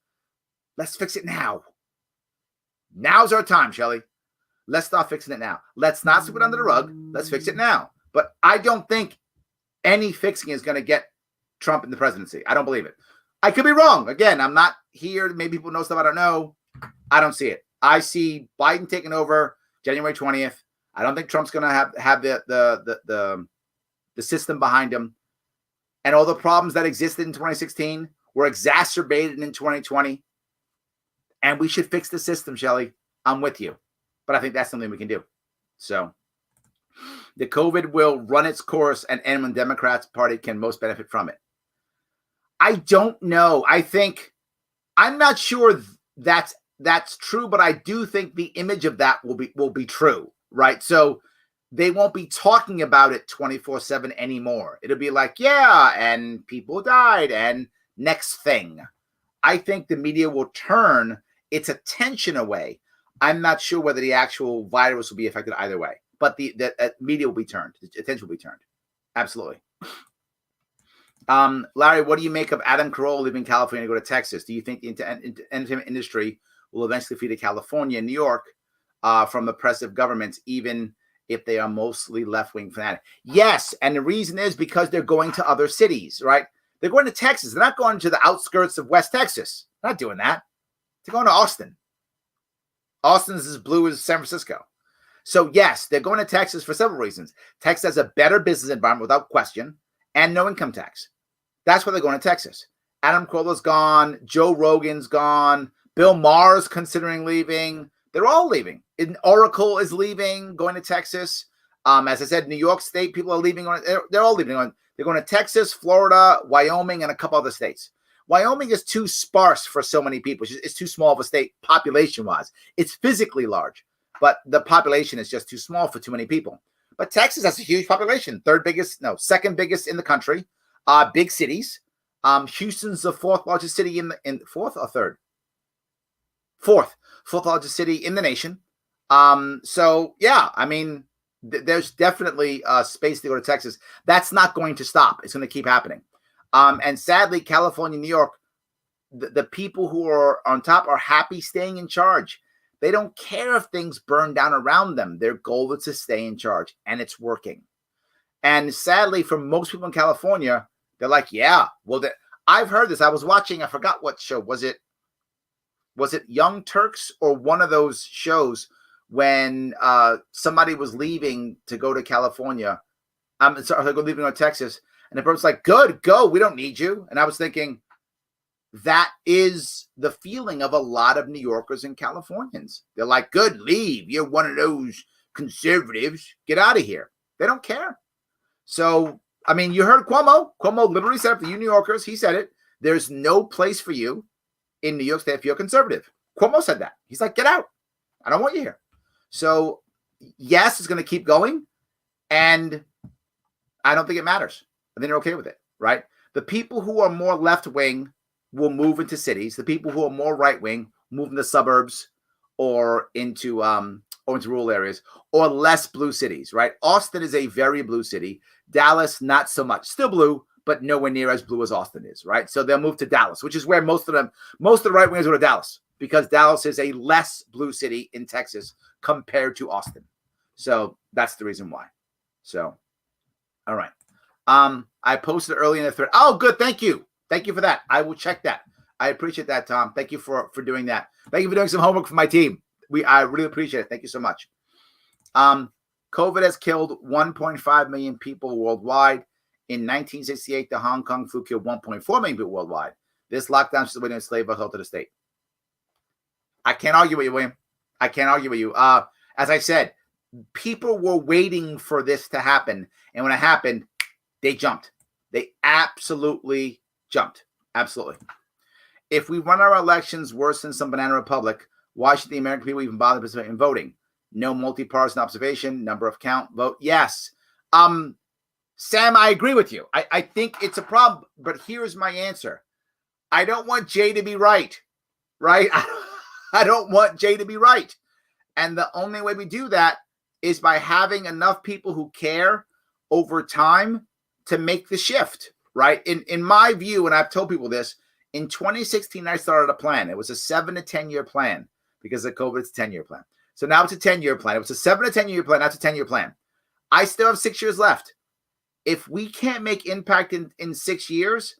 Let's fix it now. Now's our time, Shelley. Let's start fixing it now. Let's not sweep it under the rug. Let's fix it now. But I don't think any fixing is going to get Trump in the presidency. I don't believe it. I could be wrong. Again, I'm not here. Maybe people know stuff I don't know. I don't see it. I see Biden taking over January 20th. I don't think Trump's going to have the system behind him. And all the problems that existed in 2016 were exacerbated in 2020. And we should fix the system, Shelley. I'm with you. But I think that's something we can do. So the COVID will run its course and end when Democrats Party can most benefit from it. I don't know. I'm not sure that's true, but I do think the image of that will be true, right? So they won't be talking about it 24/7 anymore. It'll be like, yeah, and people died, and next thing. I think the media will turn its attention away. I'm not sure whether the actual virus will be affected either way, but the media will be turned. The attention will be turned. Absolutely. Larry, what do you make of Adam Carolla leaving California to go to Texas? Do you think the entertainment industry will eventually flee to California and New York? from oppressive governments, even if they are mostly left-wing fanatic. Yes, and the reason is because they're going to other cities, right? They're going to Texas. They're not going to the outskirts of West Texas. They're not doing that. They're going to Austin. Austin's as blue as San Francisco. So yes, they're going to Texas for several reasons. Texas has a better business environment without question, and no income tax. That's why they're going to Texas. Adam Carolla's gone. Joe Rogan's gone. Bill Maher's considering leaving. They're all leaving. Oracle is leaving, going to Texas. As I said, New York State, people are leaving. They're all leaving. They're going to Texas, Florida, Wyoming, and a couple other states. Wyoming is too sparse for so many people. It's too small of a state population-wise. It's physically large, but the population is just too small for too many people. But Texas has a huge population. Second biggest in the country. Big cities. Houston's the fourth largest city in fourth or third? Fourth largest city in the nation. So yeah, I mean, there's definitely space to go to Texas. That's not going to stop. It's going to keep happening. And sadly, California, New York, the people who are on top are happy staying in charge. They don't care if things burn down around them. Their goal is to stay in charge, and it's working. And sadly, for most people in California, they're like, yeah, well, I've heard this. I was watching, I forgot what show. Was it Young Turks or one of those shows when somebody was leaving to go to California? Leaving to Texas. And the person's like, good, go. We don't need you. And I was thinking, that is the feeling of a lot of New Yorkers and Californians. They're like, good, leave. You're one of those conservatives. Get out of here. They don't care. So, I mean, you heard Cuomo. Cuomo literally said it to you New Yorkers. He said it. There's no place for you in New York State if you're conservative. Cuomo said that. He's like, get out. I don't want you here. So, yes, it's going to keep going. And I don't think it matters. I think they're okay with it, right? The people who are more left-wing will move into cities. The people who are more right-wing move into suburbs or into rural areas or less blue cities, right? Austin is a very blue city. Dallas, not so much. Still blue, but nowhere near as blue as Austin is, right? So they'll move to Dallas, which is where most of the right-wingers go to Dallas, because Dallas is a less blue city in Texas compared to Austin. So that's the reason why. So, all right. I posted early in the thread. Oh, good. Thank you. Thank you for that. I will check that. I appreciate that, Tom. Thank you for doing that. Thank you for doing some homework for my team. I really appreciate it. Thank you so much. COVID has killed 1.5 million people worldwide. In 1968, the Hong Kong flu killed 1.4 million people worldwide. This lockdown is the way to enslave us all to the state. I can't argue with you, William. I can't argue with you. As I said, people were waiting for this to happen. And when it happened, they jumped. They absolutely jumped. Absolutely. If we run our elections worse than some banana republic, why should the American people even bother participating in voting? No multi-partisan observation, number of count, vote. Yes. Sam, I agree with you. I think it's a problem, but here's my answer. I don't want Jay to be right, right? I don't want Jay to be right. And the only way we do that is by having enough people who care over time to make the shift, right? In my view, and I've told people this, in 2016, I started a plan. It was a 7 to 10 year plan because of COVID. It's a 10-year plan. So now it's a 10-year plan. It was a 7 to 10 year plan. That's a 10-year plan. I still have 6 years left. If we can't make impact in 6 years,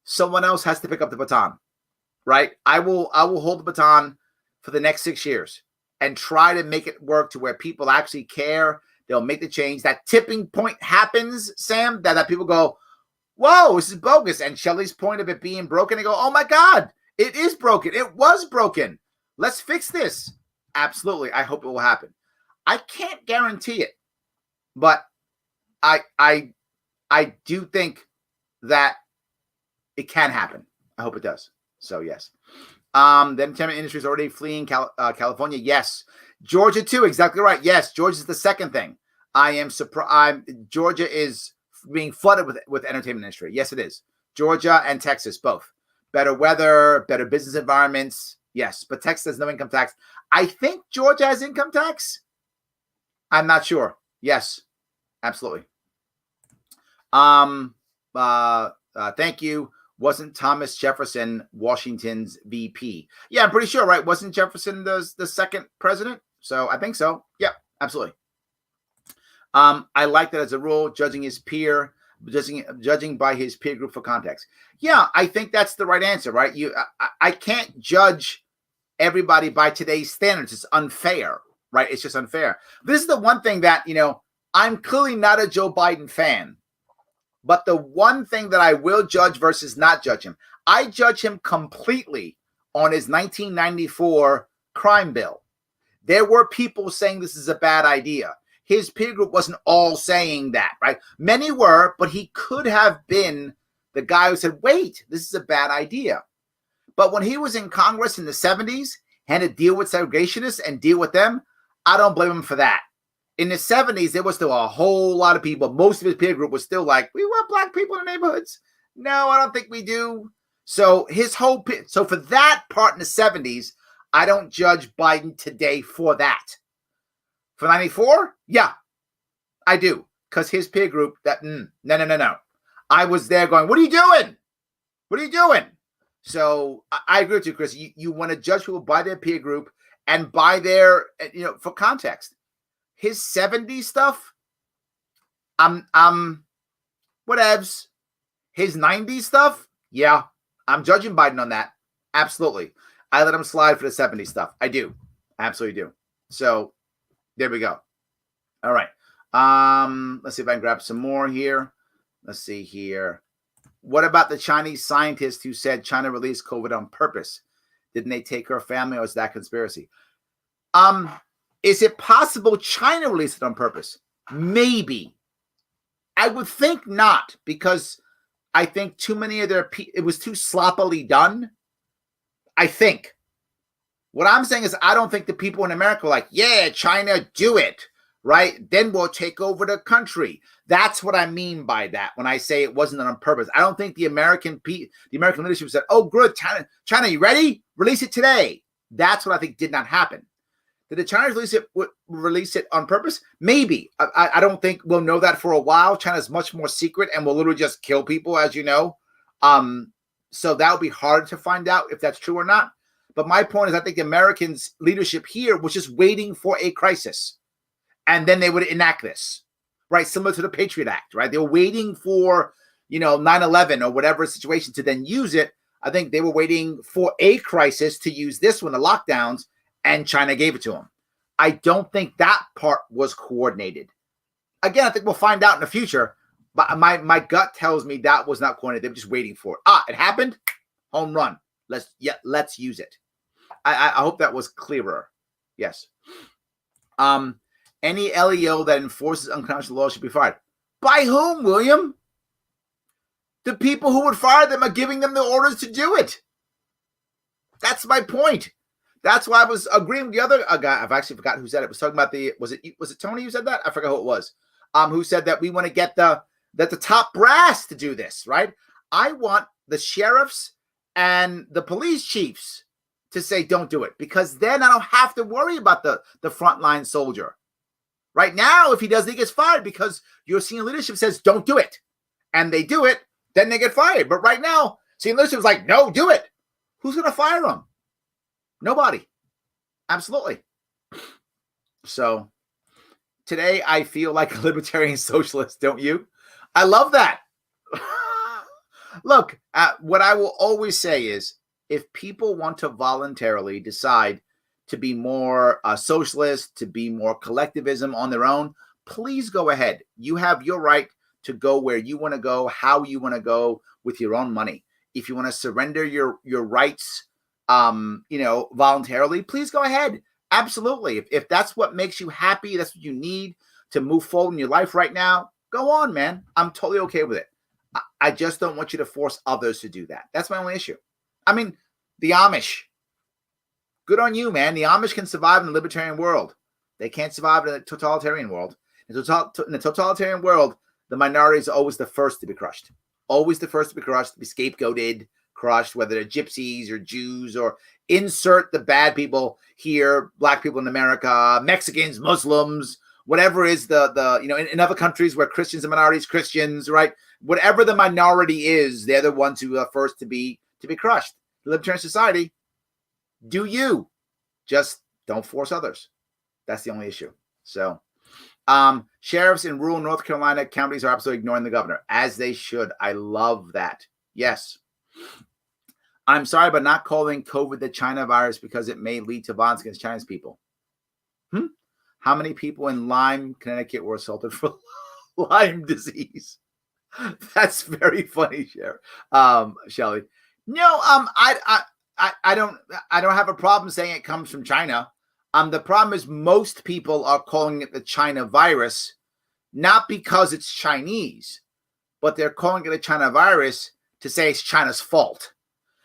someone else has to pick up the baton, right? I will hold the baton for the next 6 years and try to make it work to where people actually care. They'll make the change. That tipping point happens, Sam, that people go, whoa, this is bogus. And Shelley's point of it being broken, they go, oh my God, it is broken. It was broken. Let's fix this. Absolutely. I hope it will happen. I can't guarantee it, but I do think that it can happen. I hope it does. So yes. The entertainment industry is already fleeing California. Yes. Georgia too. Exactly right. Yes. Georgia is the second thing. I am surprised. Georgia is being flooded with entertainment industry. Yes, it is. Georgia and Texas, both. Better weather, better business environments. Yes. But Texas has no income tax. I think Georgia has income tax. I'm not sure. Yes. Absolutely. Thank you. Wasn't Thomas Jefferson Washington's VP? Yeah, I'm pretty sure, right? Wasn't Jefferson the second president? So I think so. Yep, absolutely. I like that as a rule, judging by his peer group for context. Yeah, I think that's the right answer, right? I can't judge everybody by today's standards. It's unfair, right? It's just unfair. This is the one thing that, I'm clearly not a Joe Biden fan, but the one thing that I will judge versus not judge him, I judge him completely on his 1994 crime bill. There were people saying this is a bad idea. His peer group wasn't all saying that, right? Many were, but he could have been the guy who said, wait, this is a bad idea. But when he was in Congress in the 70s, had to deal with segregationists and deal with them, I don't blame him for that. In the 70s, there was still a whole lot of people. Most of his peer group was still like, we want black people in the neighborhoods. No, I don't think we do. So so for that part in the 70s, I don't judge Biden today for that. For 94, yeah, I do. Because his peer group, no. I was there going, what are you doing? What are you doing? So I agree with you, Chris. You want to judge people by their peer group and by their, for context. His 70s stuff, whatevs. His 90s stuff, yeah, I'm judging Biden on that. Absolutely. I let him slide for the 70s stuff. I do. Absolutely do. So there we go. All right. Let's see if I can grab some more here. Let's see here. What about the Chinese scientist who said China released COVID on purpose? Didn't they take her family, or is that conspiracy? Is it possible China released it on purpose? Maybe. I would think not, because I think too many of it was too sloppily done. I think. What I'm saying is I don't think the people in America are like, yeah, China, do it, right? Then we'll take over the country. That's what I mean by that when I say it wasn't on purpose. I don't think the American leadership said, oh, good, China, you ready? Release it today. That's what I think did not happen. Did the Chinese release it on purpose? Maybe. I don't think we'll know that for a while. China's much more secret and will literally just kill people, as you know. So that would be hard to find out if that's true or not. But my point is, I think the Americans' leadership here was just waiting for a crisis. And then they would enact this, right? Similar to the Patriot Act, right? They were waiting for, 9/11 or whatever situation to then use it. I think they were waiting for a crisis to use this one, the lockdowns, and China gave it to them. I don't think that part was coordinated. Again, I think we'll find out in the future, but my gut tells me that was not coordinated. They were just waiting for it. It happened. Home run. Let's use it. I hope that was clearer. Yes. Any LEO that enforces unconstitutional laws should be fired. By whom, William? The people who would fire them are giving them the orders to do it. That's my point. That's why I was agreeing with the other guy. I've actually forgotten who said it. Was talking about was it Tony who said that? I forgot who it was. Who said that we want to get the top brass to do this, right? I want the sheriffs and the police chiefs to say don't do it, because then I don't have to worry about the frontline soldier. Right now, if he does, he gets fired because your senior leadership says don't do it, and they do it, then they get fired. But right now, senior leadership is like, no, do it. Who's going to fire them? Nobody. Absolutely. So today I feel like a libertarian socialist, don't you? I love that. Look, what I will always say is if people want to voluntarily decide to be more socialist, to be more collectivism on their own, please go ahead. You have your right to go where you want to go, how you want to go with your own money. If you want to surrender your rights, voluntarily, please go ahead. Absolutely. If that's what makes you happy, that's what you need to move forward in your life right now, go on, man. I'm totally okay with it. I just don't want you to force others to do that. That's my only issue. I mean, the Amish, good on you, man. The Amish can survive in the libertarian world. They can't survive in the totalitarian world. In the totalitarian world, the minorities are always the first to be crushed. Always the first to be crushed, to be scapegoated, crushed, whether they're gypsies or Jews or insert the bad people here, black people in America, Mexicans, Muslims, whatever is in other countries where Christians and minorities, Christians, right? Whatever the minority is, they're the ones who are first to be crushed. The libertarian society, do you. Just don't force others. That's the only issue. So sheriffs in rural North Carolina counties are absolutely ignoring the governor, as they should. I love that. Yes. I'm sorry, but not calling COVID the China virus because it may lead to violence against Chinese people. How many people in Lyme, Connecticut were assaulted for Lyme disease? That's very funny, Shelley. No, I don't have a problem saying it comes from China. The problem is most people are calling it the China virus, not because it's Chinese, but they're calling it a China virus to say it's China's fault,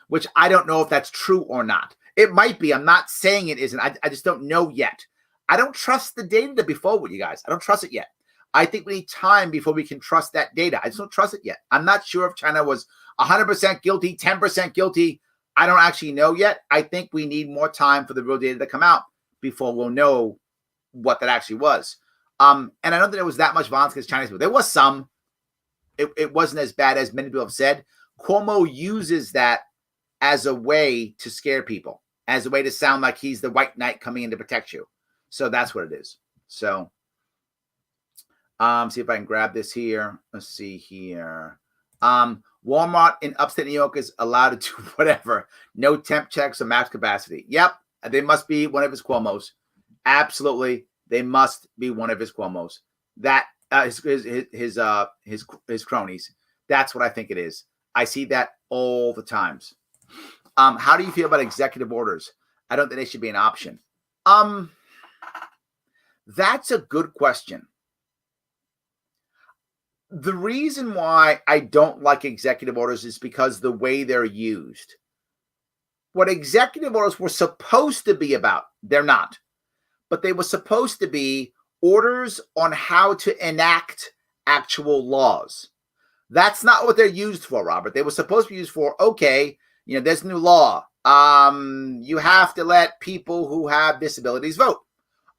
which I don't know if that's true or not. It might be. I'm not saying it isn't. I just don't know yet. I don't trust the data to be forward, you guys. I don't trust it yet. I think we need time before we can trust that data. I just don't trust it yet. I'm not sure if China was 100% guilty, 10% guilty. I don't actually know yet. I think we need more time for the real data to come out before we'll know what that actually was. And I don't think there was that much violence against Chinese people. There was some. It wasn't as bad as many people have said. Cuomo uses that as a way to scare people, as a way to sound like he's the white knight coming in to protect you. So that's what it is. So see if I can grab this here. Let's see here. Walmart in upstate New York is allowed to do whatever. No temp checks or max capacity. Yep. They must be one of his Cuomos. Absolutely. They must be one of his Cuomos. That his cronies. That's what I think it is. I see that all the times. How do you feel about executive orders? I don't think they should be an option. That's a good question. The reason why I don't like executive orders is because the way they're used. What executive orders were supposed to be about, they're not. But they were supposed to be orders on how to enact actual laws. That's not what they're used for, Robert. They were supposed to be used for, okay, there's a new law. You have to let people who have disabilities vote.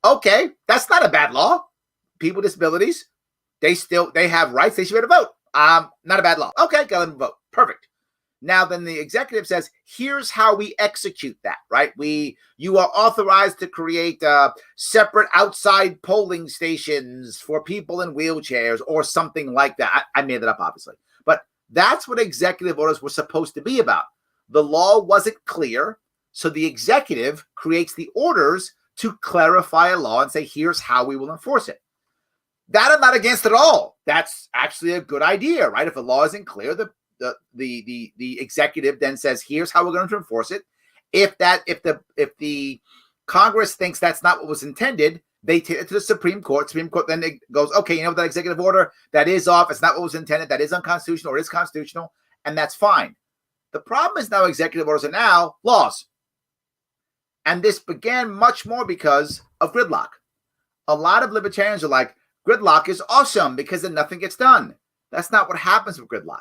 Okay, that's not a bad law. People with disabilities, they have rights. They should be able to vote. Not a bad law. Okay, go and vote. Perfect. Now, then the executive says, here's how we execute that, right? You are authorized to create separate outside polling stations for people in wheelchairs or something like that. I made that up, obviously. But that's what executive orders were supposed to be about. The law wasn't clear, so the executive creates the orders to clarify a law and say, here's how we will enforce it. That I'm not against at all. That's actually a good idea, right? If a law isn't clear, the executive then says, here's how we're going to enforce it. If the Congress thinks that's not what was intended, they take it to the Supreme Court. Supreme Court then goes, okay, that executive order, that is off. It's not what was intended. That is unconstitutional or it is constitutional. And that's fine. The problem is now executive orders are now laws. And this began much more because of gridlock. A lot of libertarians are like, gridlock is awesome because then nothing gets done. That's not what happens with gridlock.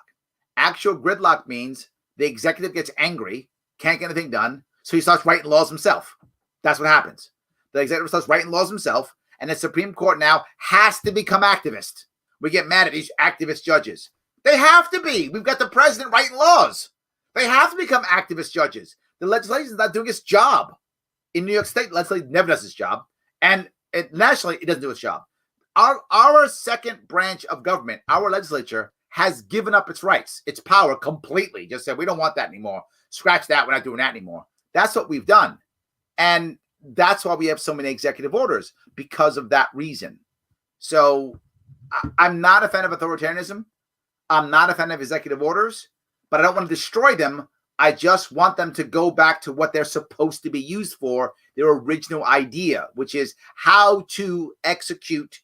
Actual gridlock means the executive gets angry, can't get anything done, so he starts writing laws himself. That's what happens. The executive starts writing laws himself, and the Supreme Court now has to become activist. We get mad at these activist judges. They have to be. We've got the president writing laws. They have to become activist judges. The legislation is not doing its job. In New York State, the legislature never does its job, and nationally, it doesn't do its job. Our second branch of government, our legislature, has given up its rights, its power completely. Just said, we don't want that anymore. Scratch that. We're not doing that anymore. That's what we've done. And that's why we have so many executive orders, because of that reason. So I'm not a fan of authoritarianism. I'm not a fan of executive orders, but I don't want to destroy them. I just want them to go back to what they're supposed to be used for, their original idea, which is how to execute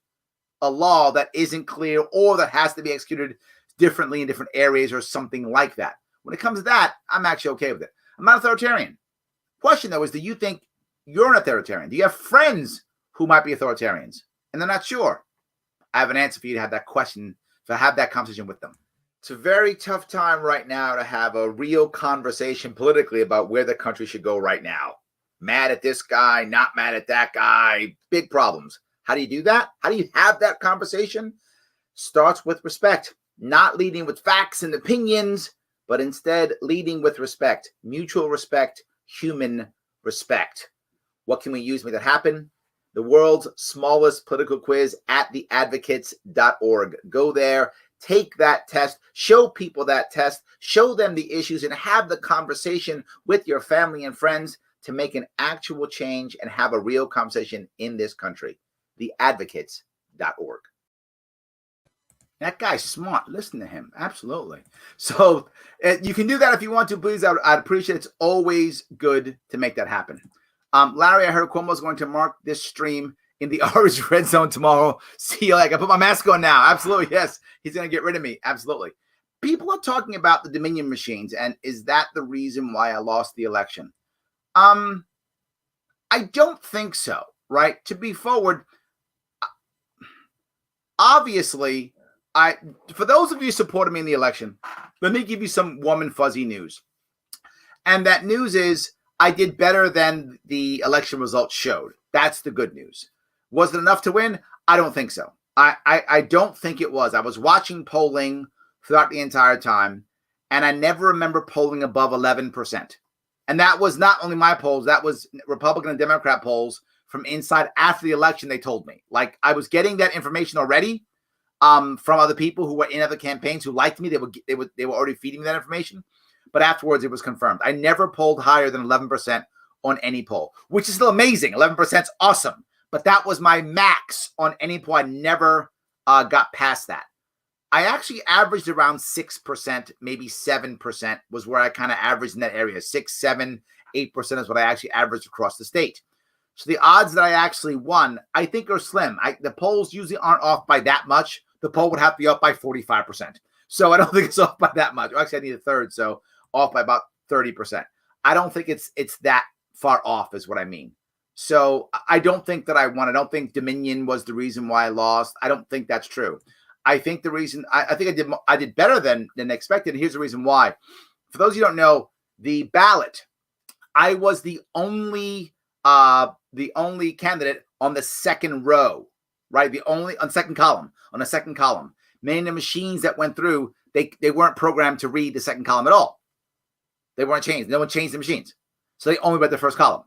a law that isn't clear or that has to be executed differently in different areas or something like that. When it comes to that, I'm actually okay with it. I'm not authoritarian. Question, though, is do you think you're an authoritarian? Do you have friends who might be authoritarians and they're not sure? I have an answer for you to have that question, to have that conversation with them. It's a very tough time right now to have a real conversation politically about where the country should go right now. Mad at this guy, not mad at that guy, big problems. How do you do that? How do you have that conversation? Starts with respect, not leading with facts and opinions, but instead leading with respect, mutual respect, human respect. What can we use to make that happen? the world's smallest political quiz at theadvocates.org. Go there, take that test, show people that test, show them the issues, and have the conversation with your family and friends to make an actual change and have a real conversation in this country. Theadvocates.org. That guy's smart. Listen to him. Absolutely. So you can do that if you want to, please. I'd appreciate it. It's always good to make that happen. Larry, I heard Cuomo's going to mark this stream in the orange red zone tomorrow. See you later. I put my mask on now. Absolutely. Yes. He's going to get rid of me. Absolutely. People are talking about the Dominion machines. And is that the reason why I lost the election? I don't think so. Right. To be forward, obviously, for those of you who supported me in the election, let me give you some warm and fuzzy news. And that news is I did better than the election results showed. That's the good news. Was it enough to win? I don't think so. I don't think it was. I was watching polling throughout the entire time, and I never remember polling above 11%. And that was not only my polls. That was Republican and Democrat polls from inside after the election. They told me. Like, I was getting that information already from other people who were in other campaigns who liked me. They were already feeding me that information. But afterwards, it was confirmed. I never polled higher than 11% on any poll, which is still amazing. 11% is awesome. But that was my max on any poll. I never got past that. I actually averaged around 6%, maybe 7% was where I kind of averaged in that area. 6, 7, 8% is what I actually averaged across the state. So the odds that I actually won, I think, are slim. The polls usually aren't off by that much. The poll would have to be up by 45%. So I don't think it's off by that much. Actually, I need a third, so off by about 30%. I don't think it's that far off is what I mean. So I don't think that I won. I don't think Dominion was the reason why I lost. I don't think that's true. I think the reason I think I did better than expected. And here's the reason why. For those of you who don't know, the ballot, I was the only candidate on the second row, right? On the second column, Meaning the machines that went through, they weren't programmed to read the second column at all. They weren't changed. No one changed the machines. So they only read the first column.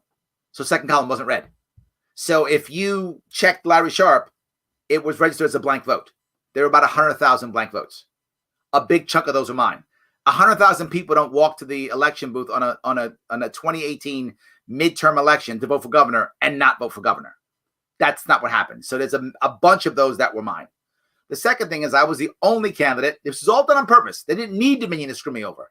So second column wasn't read. So if you checked Larry Sharpe, it was registered as a blank vote. There were about 100,000 blank votes. A big chunk of those are mine. 100,000 people don't walk to the election booth on a 2018 midterm election to vote for governor and not vote for governor. That's not what happened. So there's a bunch of those that were mine. The second thing is I was the only candidate. This was all done on purpose. They didn't need Dominion to screw me over.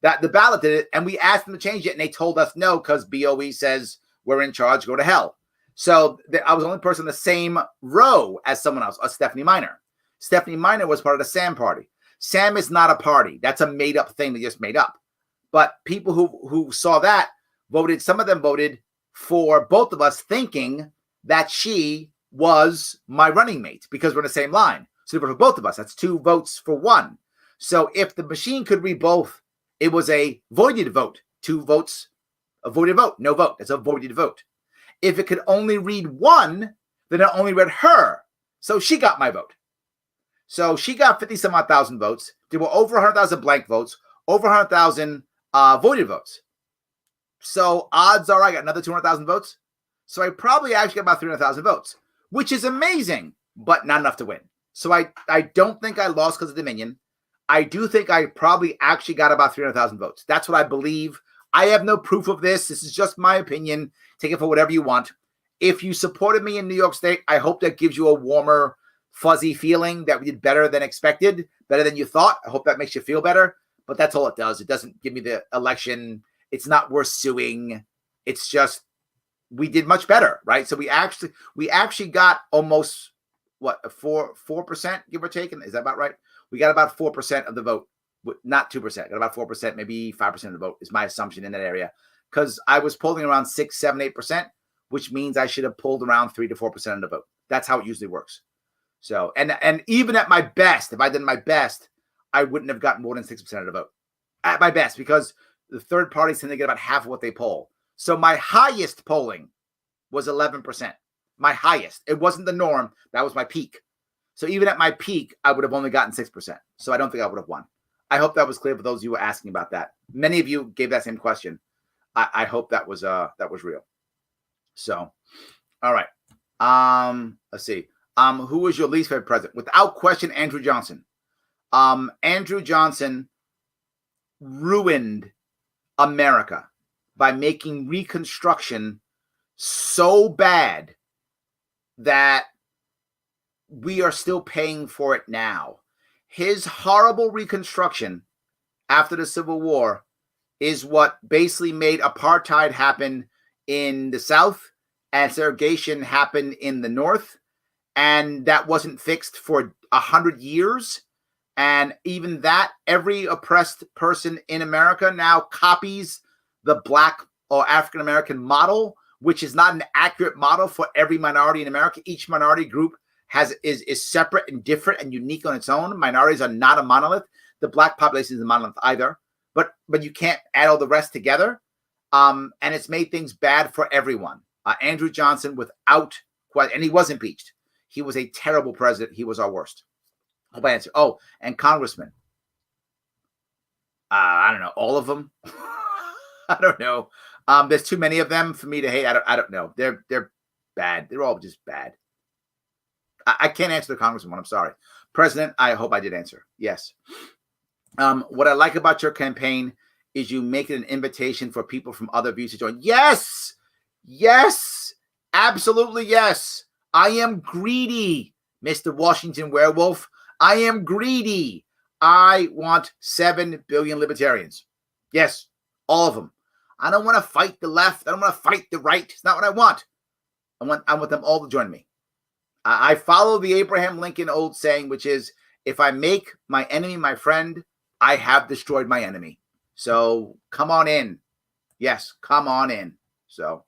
That the ballot did it, and we asked them to change it, and they told us no because BOE says we're in charge, go to hell. So I was the only person in the same row as someone else, Stephanie Miner. Stephanie Miner was part of the SAM party. SAM is not a party. That's a made-up thing they just made up. But people who saw that voted, some of them voted for both of us thinking that she was my running mate because we're in the same line. So they voted for both of us. That's 2 votes for 1. So if the machine could read both, it was a voided vote. 2 votes, a voided vote, no vote. It's a voided vote. If it could only read 1, then it only read her. So she got my vote. So she got 50-some-odd thousand votes. There were over 100,000 blank votes, over 100,000 voided votes. So odds are I got another 200,000 votes. So I probably actually got about 300,000 votes, which is amazing, but not enough to win. So I don't think I lost because of Dominion. I do think I probably actually got about 300,000 votes. That's what I believe. I have no proof of this. This is just my opinion. Take it for whatever you want. If you supported me in New York State, I hope that gives you a warmer, fuzzy feeling that we did better than expected, better than you thought. I hope that makes you feel better, but that's all it does. It doesn't give me the election. It's not worth suing. It's just, we did much better, right? So we actually got almost what, 4%, give or take. Is that about right? We got about 4% of the vote, not 2%, got about 4%, maybe 5% of the vote is my assumption in that area. Because I was polling around 6, 7, 8%, which means I should have pulled around 3 to 4% of the vote. That's how it usually works. So, and even at my best, if I did my best, I wouldn't have gotten more than 6% of the vote. At my best, because the third parties tend to get about half of what they poll. So my highest polling was 11%. My highest. It wasn't the norm. That was my peak. So even at my peak, I would have only gotten 6%. So I don't think I would have won. I hope that was clear for those of you who were asking about that. Many of you gave that same question. I hope that was real. So, all right. Let's see. Who was your least favorite president? Without question, Andrew Johnson. Andrew Johnson ruined America by making Reconstruction so bad that we are still paying for it now. His horrible Reconstruction after the Civil War is what basically made apartheid happen in the South and segregation happen in the North. And that wasn't fixed for 100 years. And even that, every oppressed person in America now copies the Black or African-American model, which is not an accurate model for every minority in America. Each minority group is separate and different and unique on its own. Minorities are not a monolith. The Black population is a monolith either. But you can't add all the rest together. And it's made things bad for everyone. Andrew Johnson, without question, and he was impeached. He was a terrible president. He was our worst. Hope I answer. Oh, and congressmen. I don't know. All of them. I don't know. There's too many of them for me to hate. I don't know. They're bad. They're all just bad. I can't answer the congressman one. I'm sorry. President, I hope I did answer. Yes. What I like about your campaign is you make it an invitation for people from other views to join. Yes. Yes. Absolutely yes. I am greedy, Mr. Washington Werewolf. I am greedy. I want 7 billion libertarians. Yes, all of them. I don't want to fight the left. I don't want to fight the right. It's not what I want. I want them all to join me. I follow the Abraham Lincoln old saying, which is, if I make my enemy my friend, I have destroyed my enemy. So come on in. Yes, come on in. So,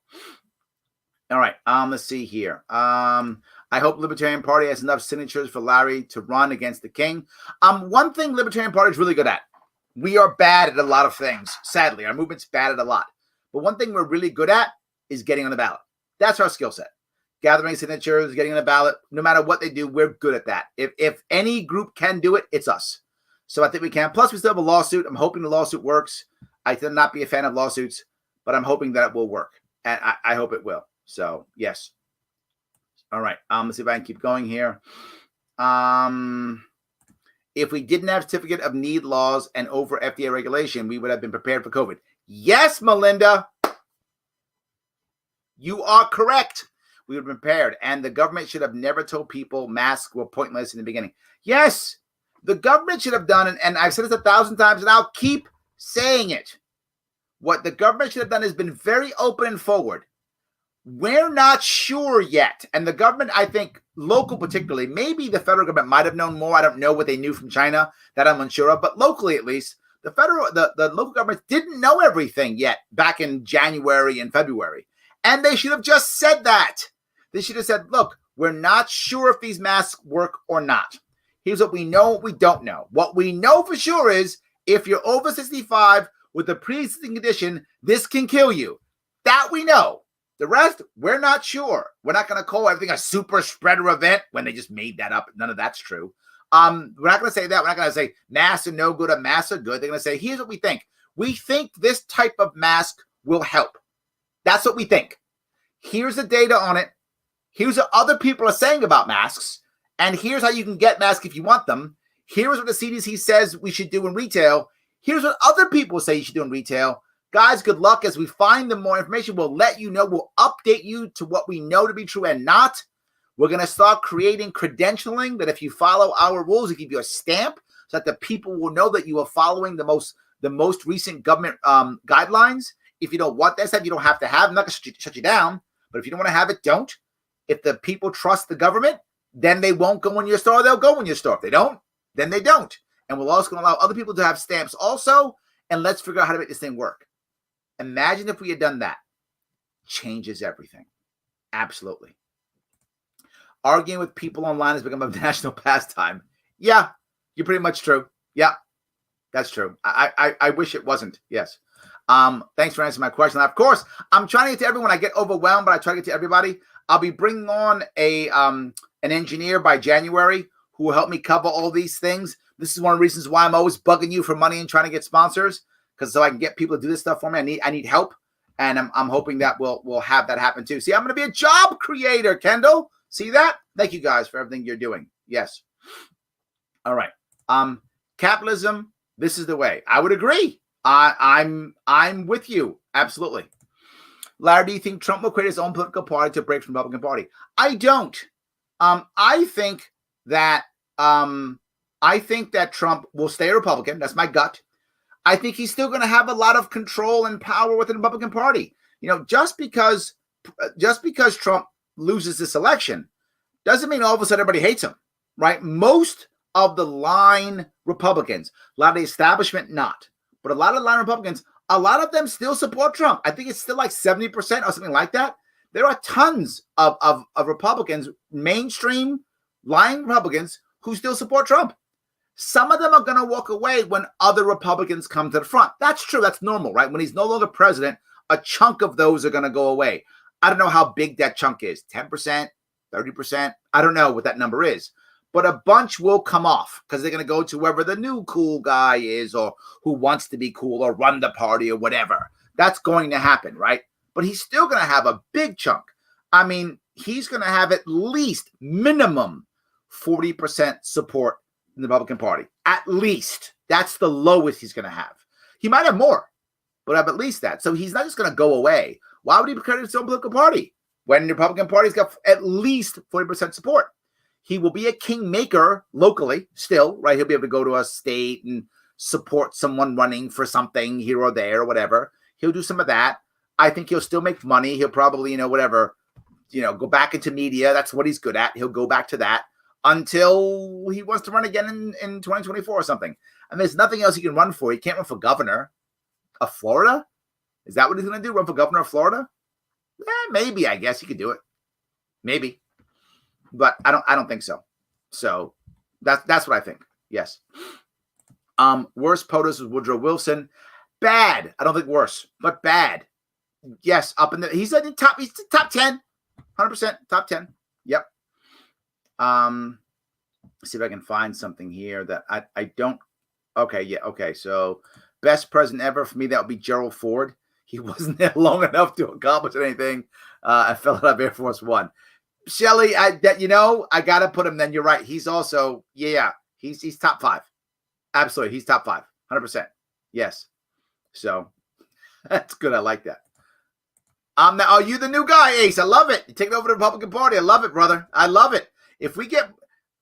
all right. Let's see here. I hope Libertarian Party has enough signatures for Larry to run against the king. One thing Libertarian Party is really good at. We are bad at a lot of things. Sadly, our movement's bad at a lot. But one thing we're really good at is getting on the ballot. That's our skill set. Gathering signatures, getting on the ballot. No matter what they do, we're good at that. If any group can do it, it's us. So I think we can. Plus, we still have a lawsuit. I'm hoping the lawsuit works. I tend not be a fan of lawsuits, but I'm hoping that it will work. And I hope it will. So, yes. All right. Let's see if I can keep going here. If we didn't have certificate of need laws and over FDA regulation, we would have been prepared for COVID. Yes, Melinda. You are correct. We would have been prepared. And the government should have never told people masks were pointless in the beginning. Yes, the government should have done, and I've said this 1,000 times, and I'll keep saying it. What the government should have done has been very open and forward. We're not sure yet. And the government, I think, local particularly, maybe the federal government might have known more. I don't know what they knew from China that I'm unsure of. But locally, at least, the local governments didn't know everything yet back in January and February. And they should have just said that. They should have said, look, we're not sure if these masks work or not. Here's what we know, what we don't know. What we know for sure is if you're over 65 with a pre-existing condition, this can kill you. That we know. The rest, we're not sure. We're not going to call everything a super spreader event when they just made that up. None of that's true. We're not going to say that. We're not going to say masks are no good or masks are good. They're going to say, here's what we think. We think this type of mask will help. That's what we think. Here's the data on it. Here's what other people are saying about masks. And here's how you can get masks if you want them. Here's what the CDC says we should do in retail. Here's what other people say you should do in retail. Guys, good luck. As we find the more information, we'll let you know. We'll update you to what we know to be true and not. We're going to start creating credentialing that if you follow our rules, we give you a stamp so that the people will know that you are following the most recent government guidelines. If you don't want that stuff, you don't have to have. I'm not going to shut you down. But if you don't want to have it, don't. If the people trust the government, then they won't go in your store. They'll go in your store. If they don't, then they don't. And we're also going to allow other people to have stamps also. And let's figure out how to make this thing work. Imagine if we had done that. Changes everything. Absolutely. Arguing with people online has become a national pastime. Yeah, you're pretty much true. Yeah, that's true. I wish it wasn't. Yes. Thanks for answering my question. Now, of course, I'm trying to get to everyone. I get overwhelmed, but I try to get to everybody. I'll be bringing on an engineer by January who will help me cover all these things. This is one of the reasons why I'm always bugging you for money and trying to get sponsors, because so I can get people to do this stuff for me. I need help, And I'm hoping that we'll have that happen too. See, I'm going to be a job creator, Kendall. See that? Thank you guys for everything you're doing. Yes. All right. Capitalism, this is the way. I would agree. I'm with you. Absolutely. Larry, do you think Trump will create his own political party to break from the Republican Party? I don't. I think that Trump will stay a Republican. That's my gut. I think he's still going to have a lot of control and power within the Republican Party. You know, just because Trump loses this election doesn't mean all of a sudden everybody hates him, right? Most of the line Republicans, a lot of the establishment not, but a lot of line Republicans, a lot of them still support Trump. I think it's still like 70% or something like that. There are tons of Republicans, mainstream line Republicans, who still support Trump. Some of them are going to walk away when other Republicans come to the front. That's true. That's normal, right? When he's no longer president, a chunk of those are going to go away. I don't know how big that chunk is, 10%, 30%. I don't know what that number is. But a bunch will come off because they're going to go to whoever the new cool guy is or who wants to be cool or run the party or whatever. That's going to happen, right? But he's still going to have a big chunk. I mean, he's going to have at least minimum 40% support in the Republican Party. At least. That's the lowest he's going to have. He might have more, but have at least that. So he's not just going to go away. Why would he create his own political party when the Republican Party's got at least 40% support? He will be a kingmaker locally still, right? He'll be able to go to a state and support someone running for something here or there or whatever. He'll do some of that. I think he'll still make money. He'll probably, go back into media. That's what he's good at. He'll go back to that until he wants to run again in 2024 or something. And there's nothing else he can run for. He can't run for governor of Florida. Is that what he's going to do? Run for governor of Florida? Maybe, I guess he could do it. Maybe. But I don't think so. So that's what I think. Yes. Worst POTUS was Woodrow Wilson. Bad. I don't think worse, but bad. Yes, up in the he's in top 10. 100% top 10. Yep. See if I can find something here that I don't. Okay, yeah, okay. So best president ever for me, that would be Gerald Ford. He wasn't there long enough to accomplish anything. I fell out of Air Force One. Shelley, I gotta put him. Then you're right. He's also he's top 5. Absolutely, he's top 5. 100%. Yes. So that's good. I like that. Now, are you the new guy, Ace? I love it. You're taking over the Republican Party. I love it, brother. I love it. If we get,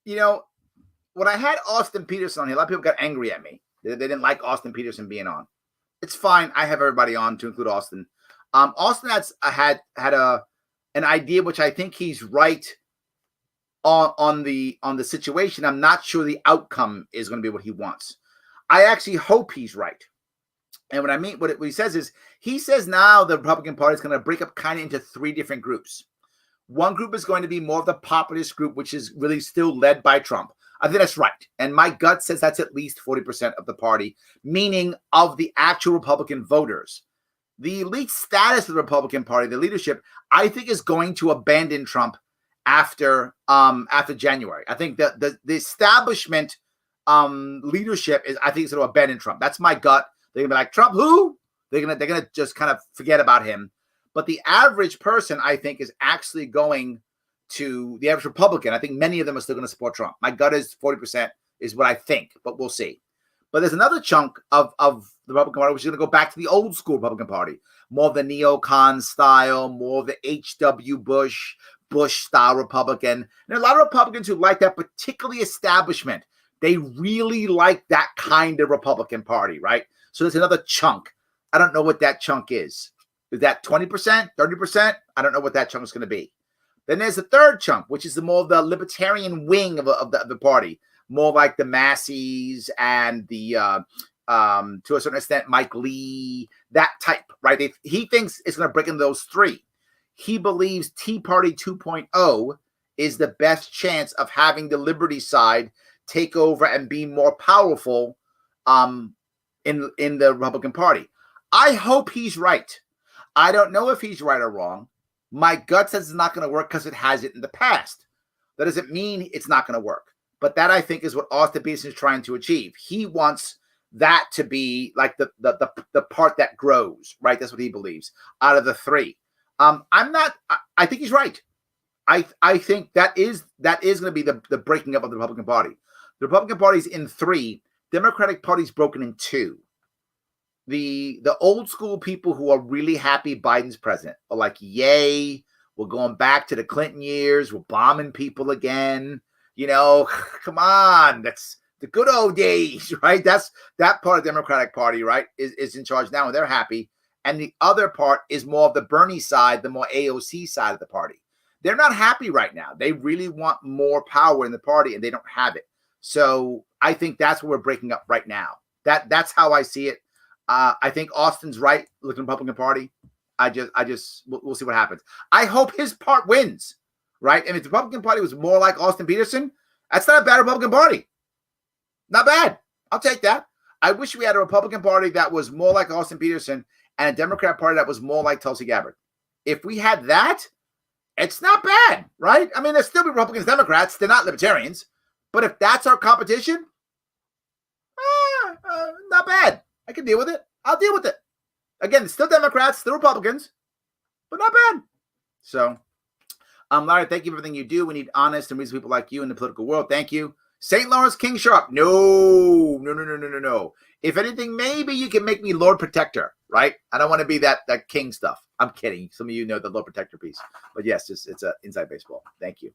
when I had Austin Peterson on here, a lot of people got angry at me. They didn't like Austin Peterson being on. It's fine. I have everybody on to include Austin. Austin had an idea, which I think he's right on the situation. I'm not sure the outcome is going to be what he wants. I actually hope he's right. And what I mean, what he says is, he says now the Republican Party is going to break up kind of into 3 different groups. One group is going to be more of the populist group, which is really still led by Trump. I think that's right. And my gut says that's at least 40% of the party, meaning of the actual Republican voters. The elite status of the Republican Party, the leadership, I think is going to abandon Trump after January. I think that the establishment leadership is going to abandon Trump. That's my gut. They're gonna be like, Trump, who? They're gonna just kind of forget about him. But the average person, I think, is actually going to the average Republican. I think many of them are still going to support Trump. My gut is 40% is what I think, but we'll see. But there's another chunk of the Republican Party which is going to go back to the old school Republican Party, more of the neocon style, more of the H.W. Bush style Republican. And there are a lot of Republicans who like that, particularly establishment. They really like that kind of Republican Party, right? So there's another chunk. I don't know what that chunk is. Is that 20%, 30%? I don't know what that chunk is going to be. Then there's the third chunk, which is more of the libertarian wing of the party, more like the Masseys and the, to a certain extent, Mike Lee, that type, right? He thinks it's going to break into those 3. He believes Tea Party 2.0 is the best chance of having the liberty side take over and be more powerful in the Republican Party. I hope he's right. I don't know if he's right or wrong. My gut says it's not going to work because it hasn't in the past. That doesn't mean it's not going to work. But that, I think, is what Austin Peterson is trying to achieve. He wants that to be like the part that grows, right? That's what he believes out of the three. I think he's right. I think that is going to be the breaking up of the Republican Party. The Republican Party's in three. Democratic Party's broken in two. The old school people who are really happy Biden's president are like, yay, we're going back to the Clinton years. We're bombing people again. Come on. That's the good old days, right? That part of the Democratic Party, right, is in charge now, and they're happy. And the other part is more of the Bernie side, the more AOC side of the party. They're not happy right now. They really want more power in the party, and they don't have it. So I think that's what we're breaking up right now. That's how I see it. I think Austin's right. Looking at the Republican Party, we'll see what happens. I hope his part wins, right? And if the Republican Party was more like Austin Peterson, that's not a bad Republican Party. Not bad. I'll take that. I wish we had a Republican Party that was more like Austin Peterson and a Democrat Party that was more like Tulsi Gabbard. If we had that, it's not bad, right? I mean, there'll still be Republicans, Democrats. They're not libertarians. But if that's our competition, not bad. I can deal with it. I'll deal with it. Again, still Democrats, still Republicans, but not bad. So, Larry, thank you for everything you do. We need honest and reasonable people like you in the political world. Thank you. St. Lawrence King Sharpe. No. If anything, maybe you can make me Lord Protector, right? I don't want to be that king stuff. I'm kidding. Some of you know the Lord Protector piece. But yes, it's a inside baseball. Thank you.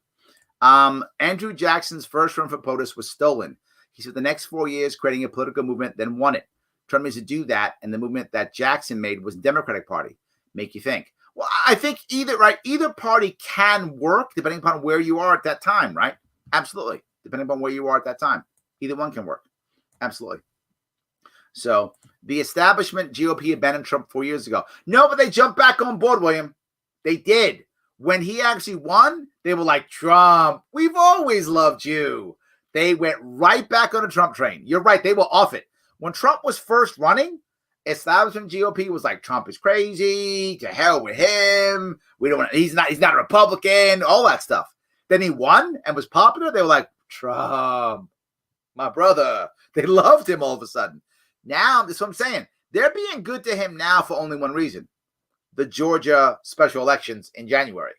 Andrew Jackson's first run for POTUS was stolen. He spent the next 4 years creating a political movement, then won it. Trump needs to do that, and the movement that Jackson made was the Democratic Party. Make you think. Well, I think either party can work depending upon where you are at that time, right? Absolutely. Depending upon where you are at that time. Either one can work. Absolutely. So the establishment GOP abandoned Trump 4 years ago. No, but they jumped back on board, William. They did. When he actually won, they were like, Trump, we've always loved you. They went right back on the Trump train. You're right. They were off it. When Trump was first running, establishment GOP was like, Trump is crazy. To hell with him. We don't want. He's not a Republican. All that stuff. Then he won and was popular. They were like, Trump, my brother. They loved him all of a sudden. Now, that's what I'm saying. They're being good to him now for only one reason. The Georgia special elections in January,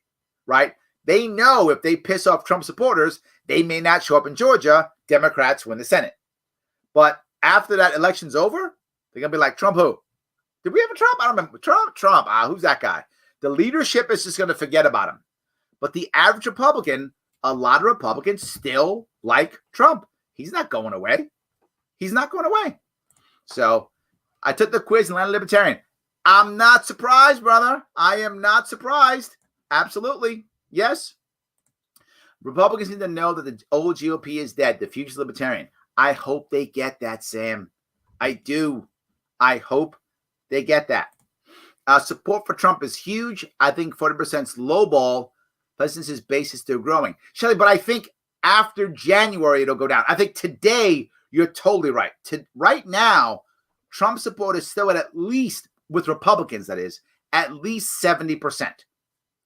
right? They know if they piss off Trump supporters, they may not show up in Georgia. Democrats win the Senate. But after that election's over, they're going to be like, Trump who? Did we have a Trump? I don't remember. Trump. Who's that guy? The leadership is just going to forget about him. But the average Republican, a lot of Republicans still like Trump. He's not going away. He's not going away. So I took the quiz and landed libertarian. I'm not surprised, brother. I am not surprised. Absolutely. Yes. Republicans need to know that the old GOP is dead. The future's libertarian. I hope they get that, Sam. I do. I hope they get that. Support for Trump is huge. I think 40%'s lowball, but since his base is still growing. Shelley, but I think after January, it'll go down. I think today, you're totally right. Right now, Trump support is still at least, with Republicans, that is, at least 70%,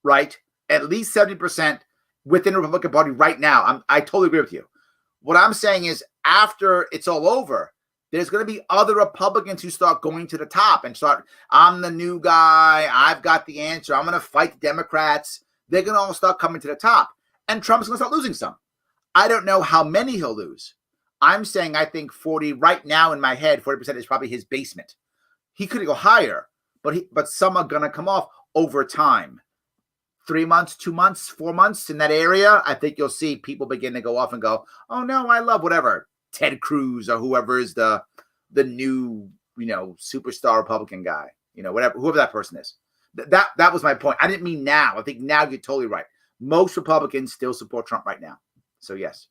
right? At least 70% within the Republican Party right now. I totally agree with you. What I'm saying is after it's all over, there's going to be other Republicans who start going to the top and start, I'm the new guy. I've got the answer. I'm going to fight the Democrats. They're going to all start coming to the top. And Trump's going to start losing some. I don't know how many he'll lose. I'm saying I think 40 right now in my head, 40% is probably his basement. He could go higher, but some are going to come off over time. 3 months, 2 months, 4 months in that area, I think you'll see people begin to go off and go, oh, no, I love whatever. Ted Cruz or whoever is the new, superstar Republican guy, whoever that person is. That was my point. I didn't mean now. I think now you're totally right. Most Republicans still support Trump right now. So, yes.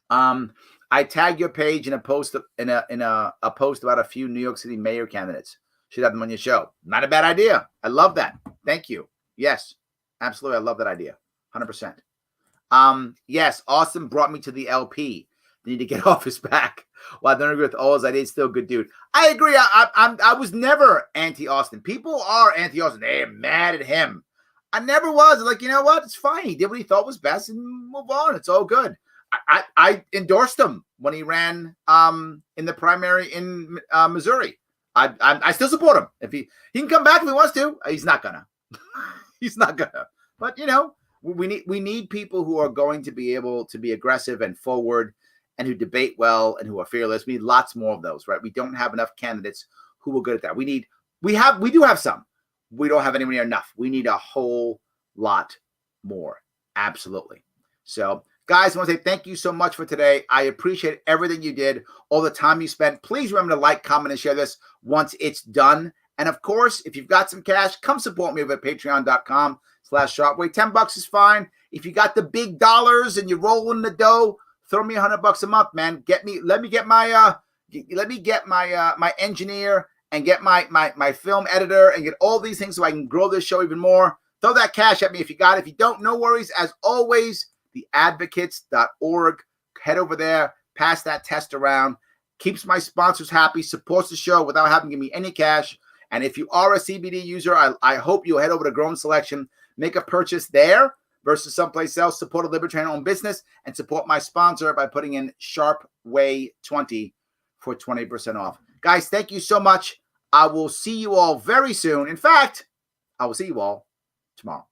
I tagged your page in a post in a post about a few New York City mayor candidates. Should have them on your show. Not a bad idea. I love that. Thank you. Yes, absolutely. I love that idea. 100%. Yes, Austin brought me to the LP. They need to get off his back. Well, I don't agree with all his ideas. Still a good dude. I agree. I was never anti-Austin. People are anti-Austin. They're mad at him. I never was. Like, you know what? It's fine. He did what he thought was best and move on. It's all good. I endorsed him when he ran in the primary in Missouri. I still support him. If he can come back if he wants to. He's not gonna. He's not gonna. But we need people who are going to be able to be aggressive and forward, and who debate well and who are fearless. We need lots more of those, right? We don't have enough candidates who are good at that. We do have some. We don't have anywhere near enough. We need a whole lot more. Absolutely. So, guys, I want to say thank you so much for today. I appreciate everything you did, all the time you spent. Please remember to like, comment, and share this once it's done. And of course, if you've got some cash, come support me over at patreon.com/Sharpe Way. $10 is fine. If you got the big dollars and you're rolling the dough, throw me $100 a month, man. Let me get my my engineer and get my film editor and get all these things so I can grow this show even more. Throw that cash at me if you got it. If you don't, no worries. As always, theadvocates.org. Head over there, pass that test around. Keeps my sponsors happy, supports the show without having to give me any cash. And if you are a CBD user, I hope you'll head over to Grown Selection, make a purchase there versus someplace else. Support a libertarian-owned business and support my sponsor by putting in Sharpe Way 20 for 20% off. Guys, thank you so much. I will see you all very soon. In fact, I will see you all tomorrow.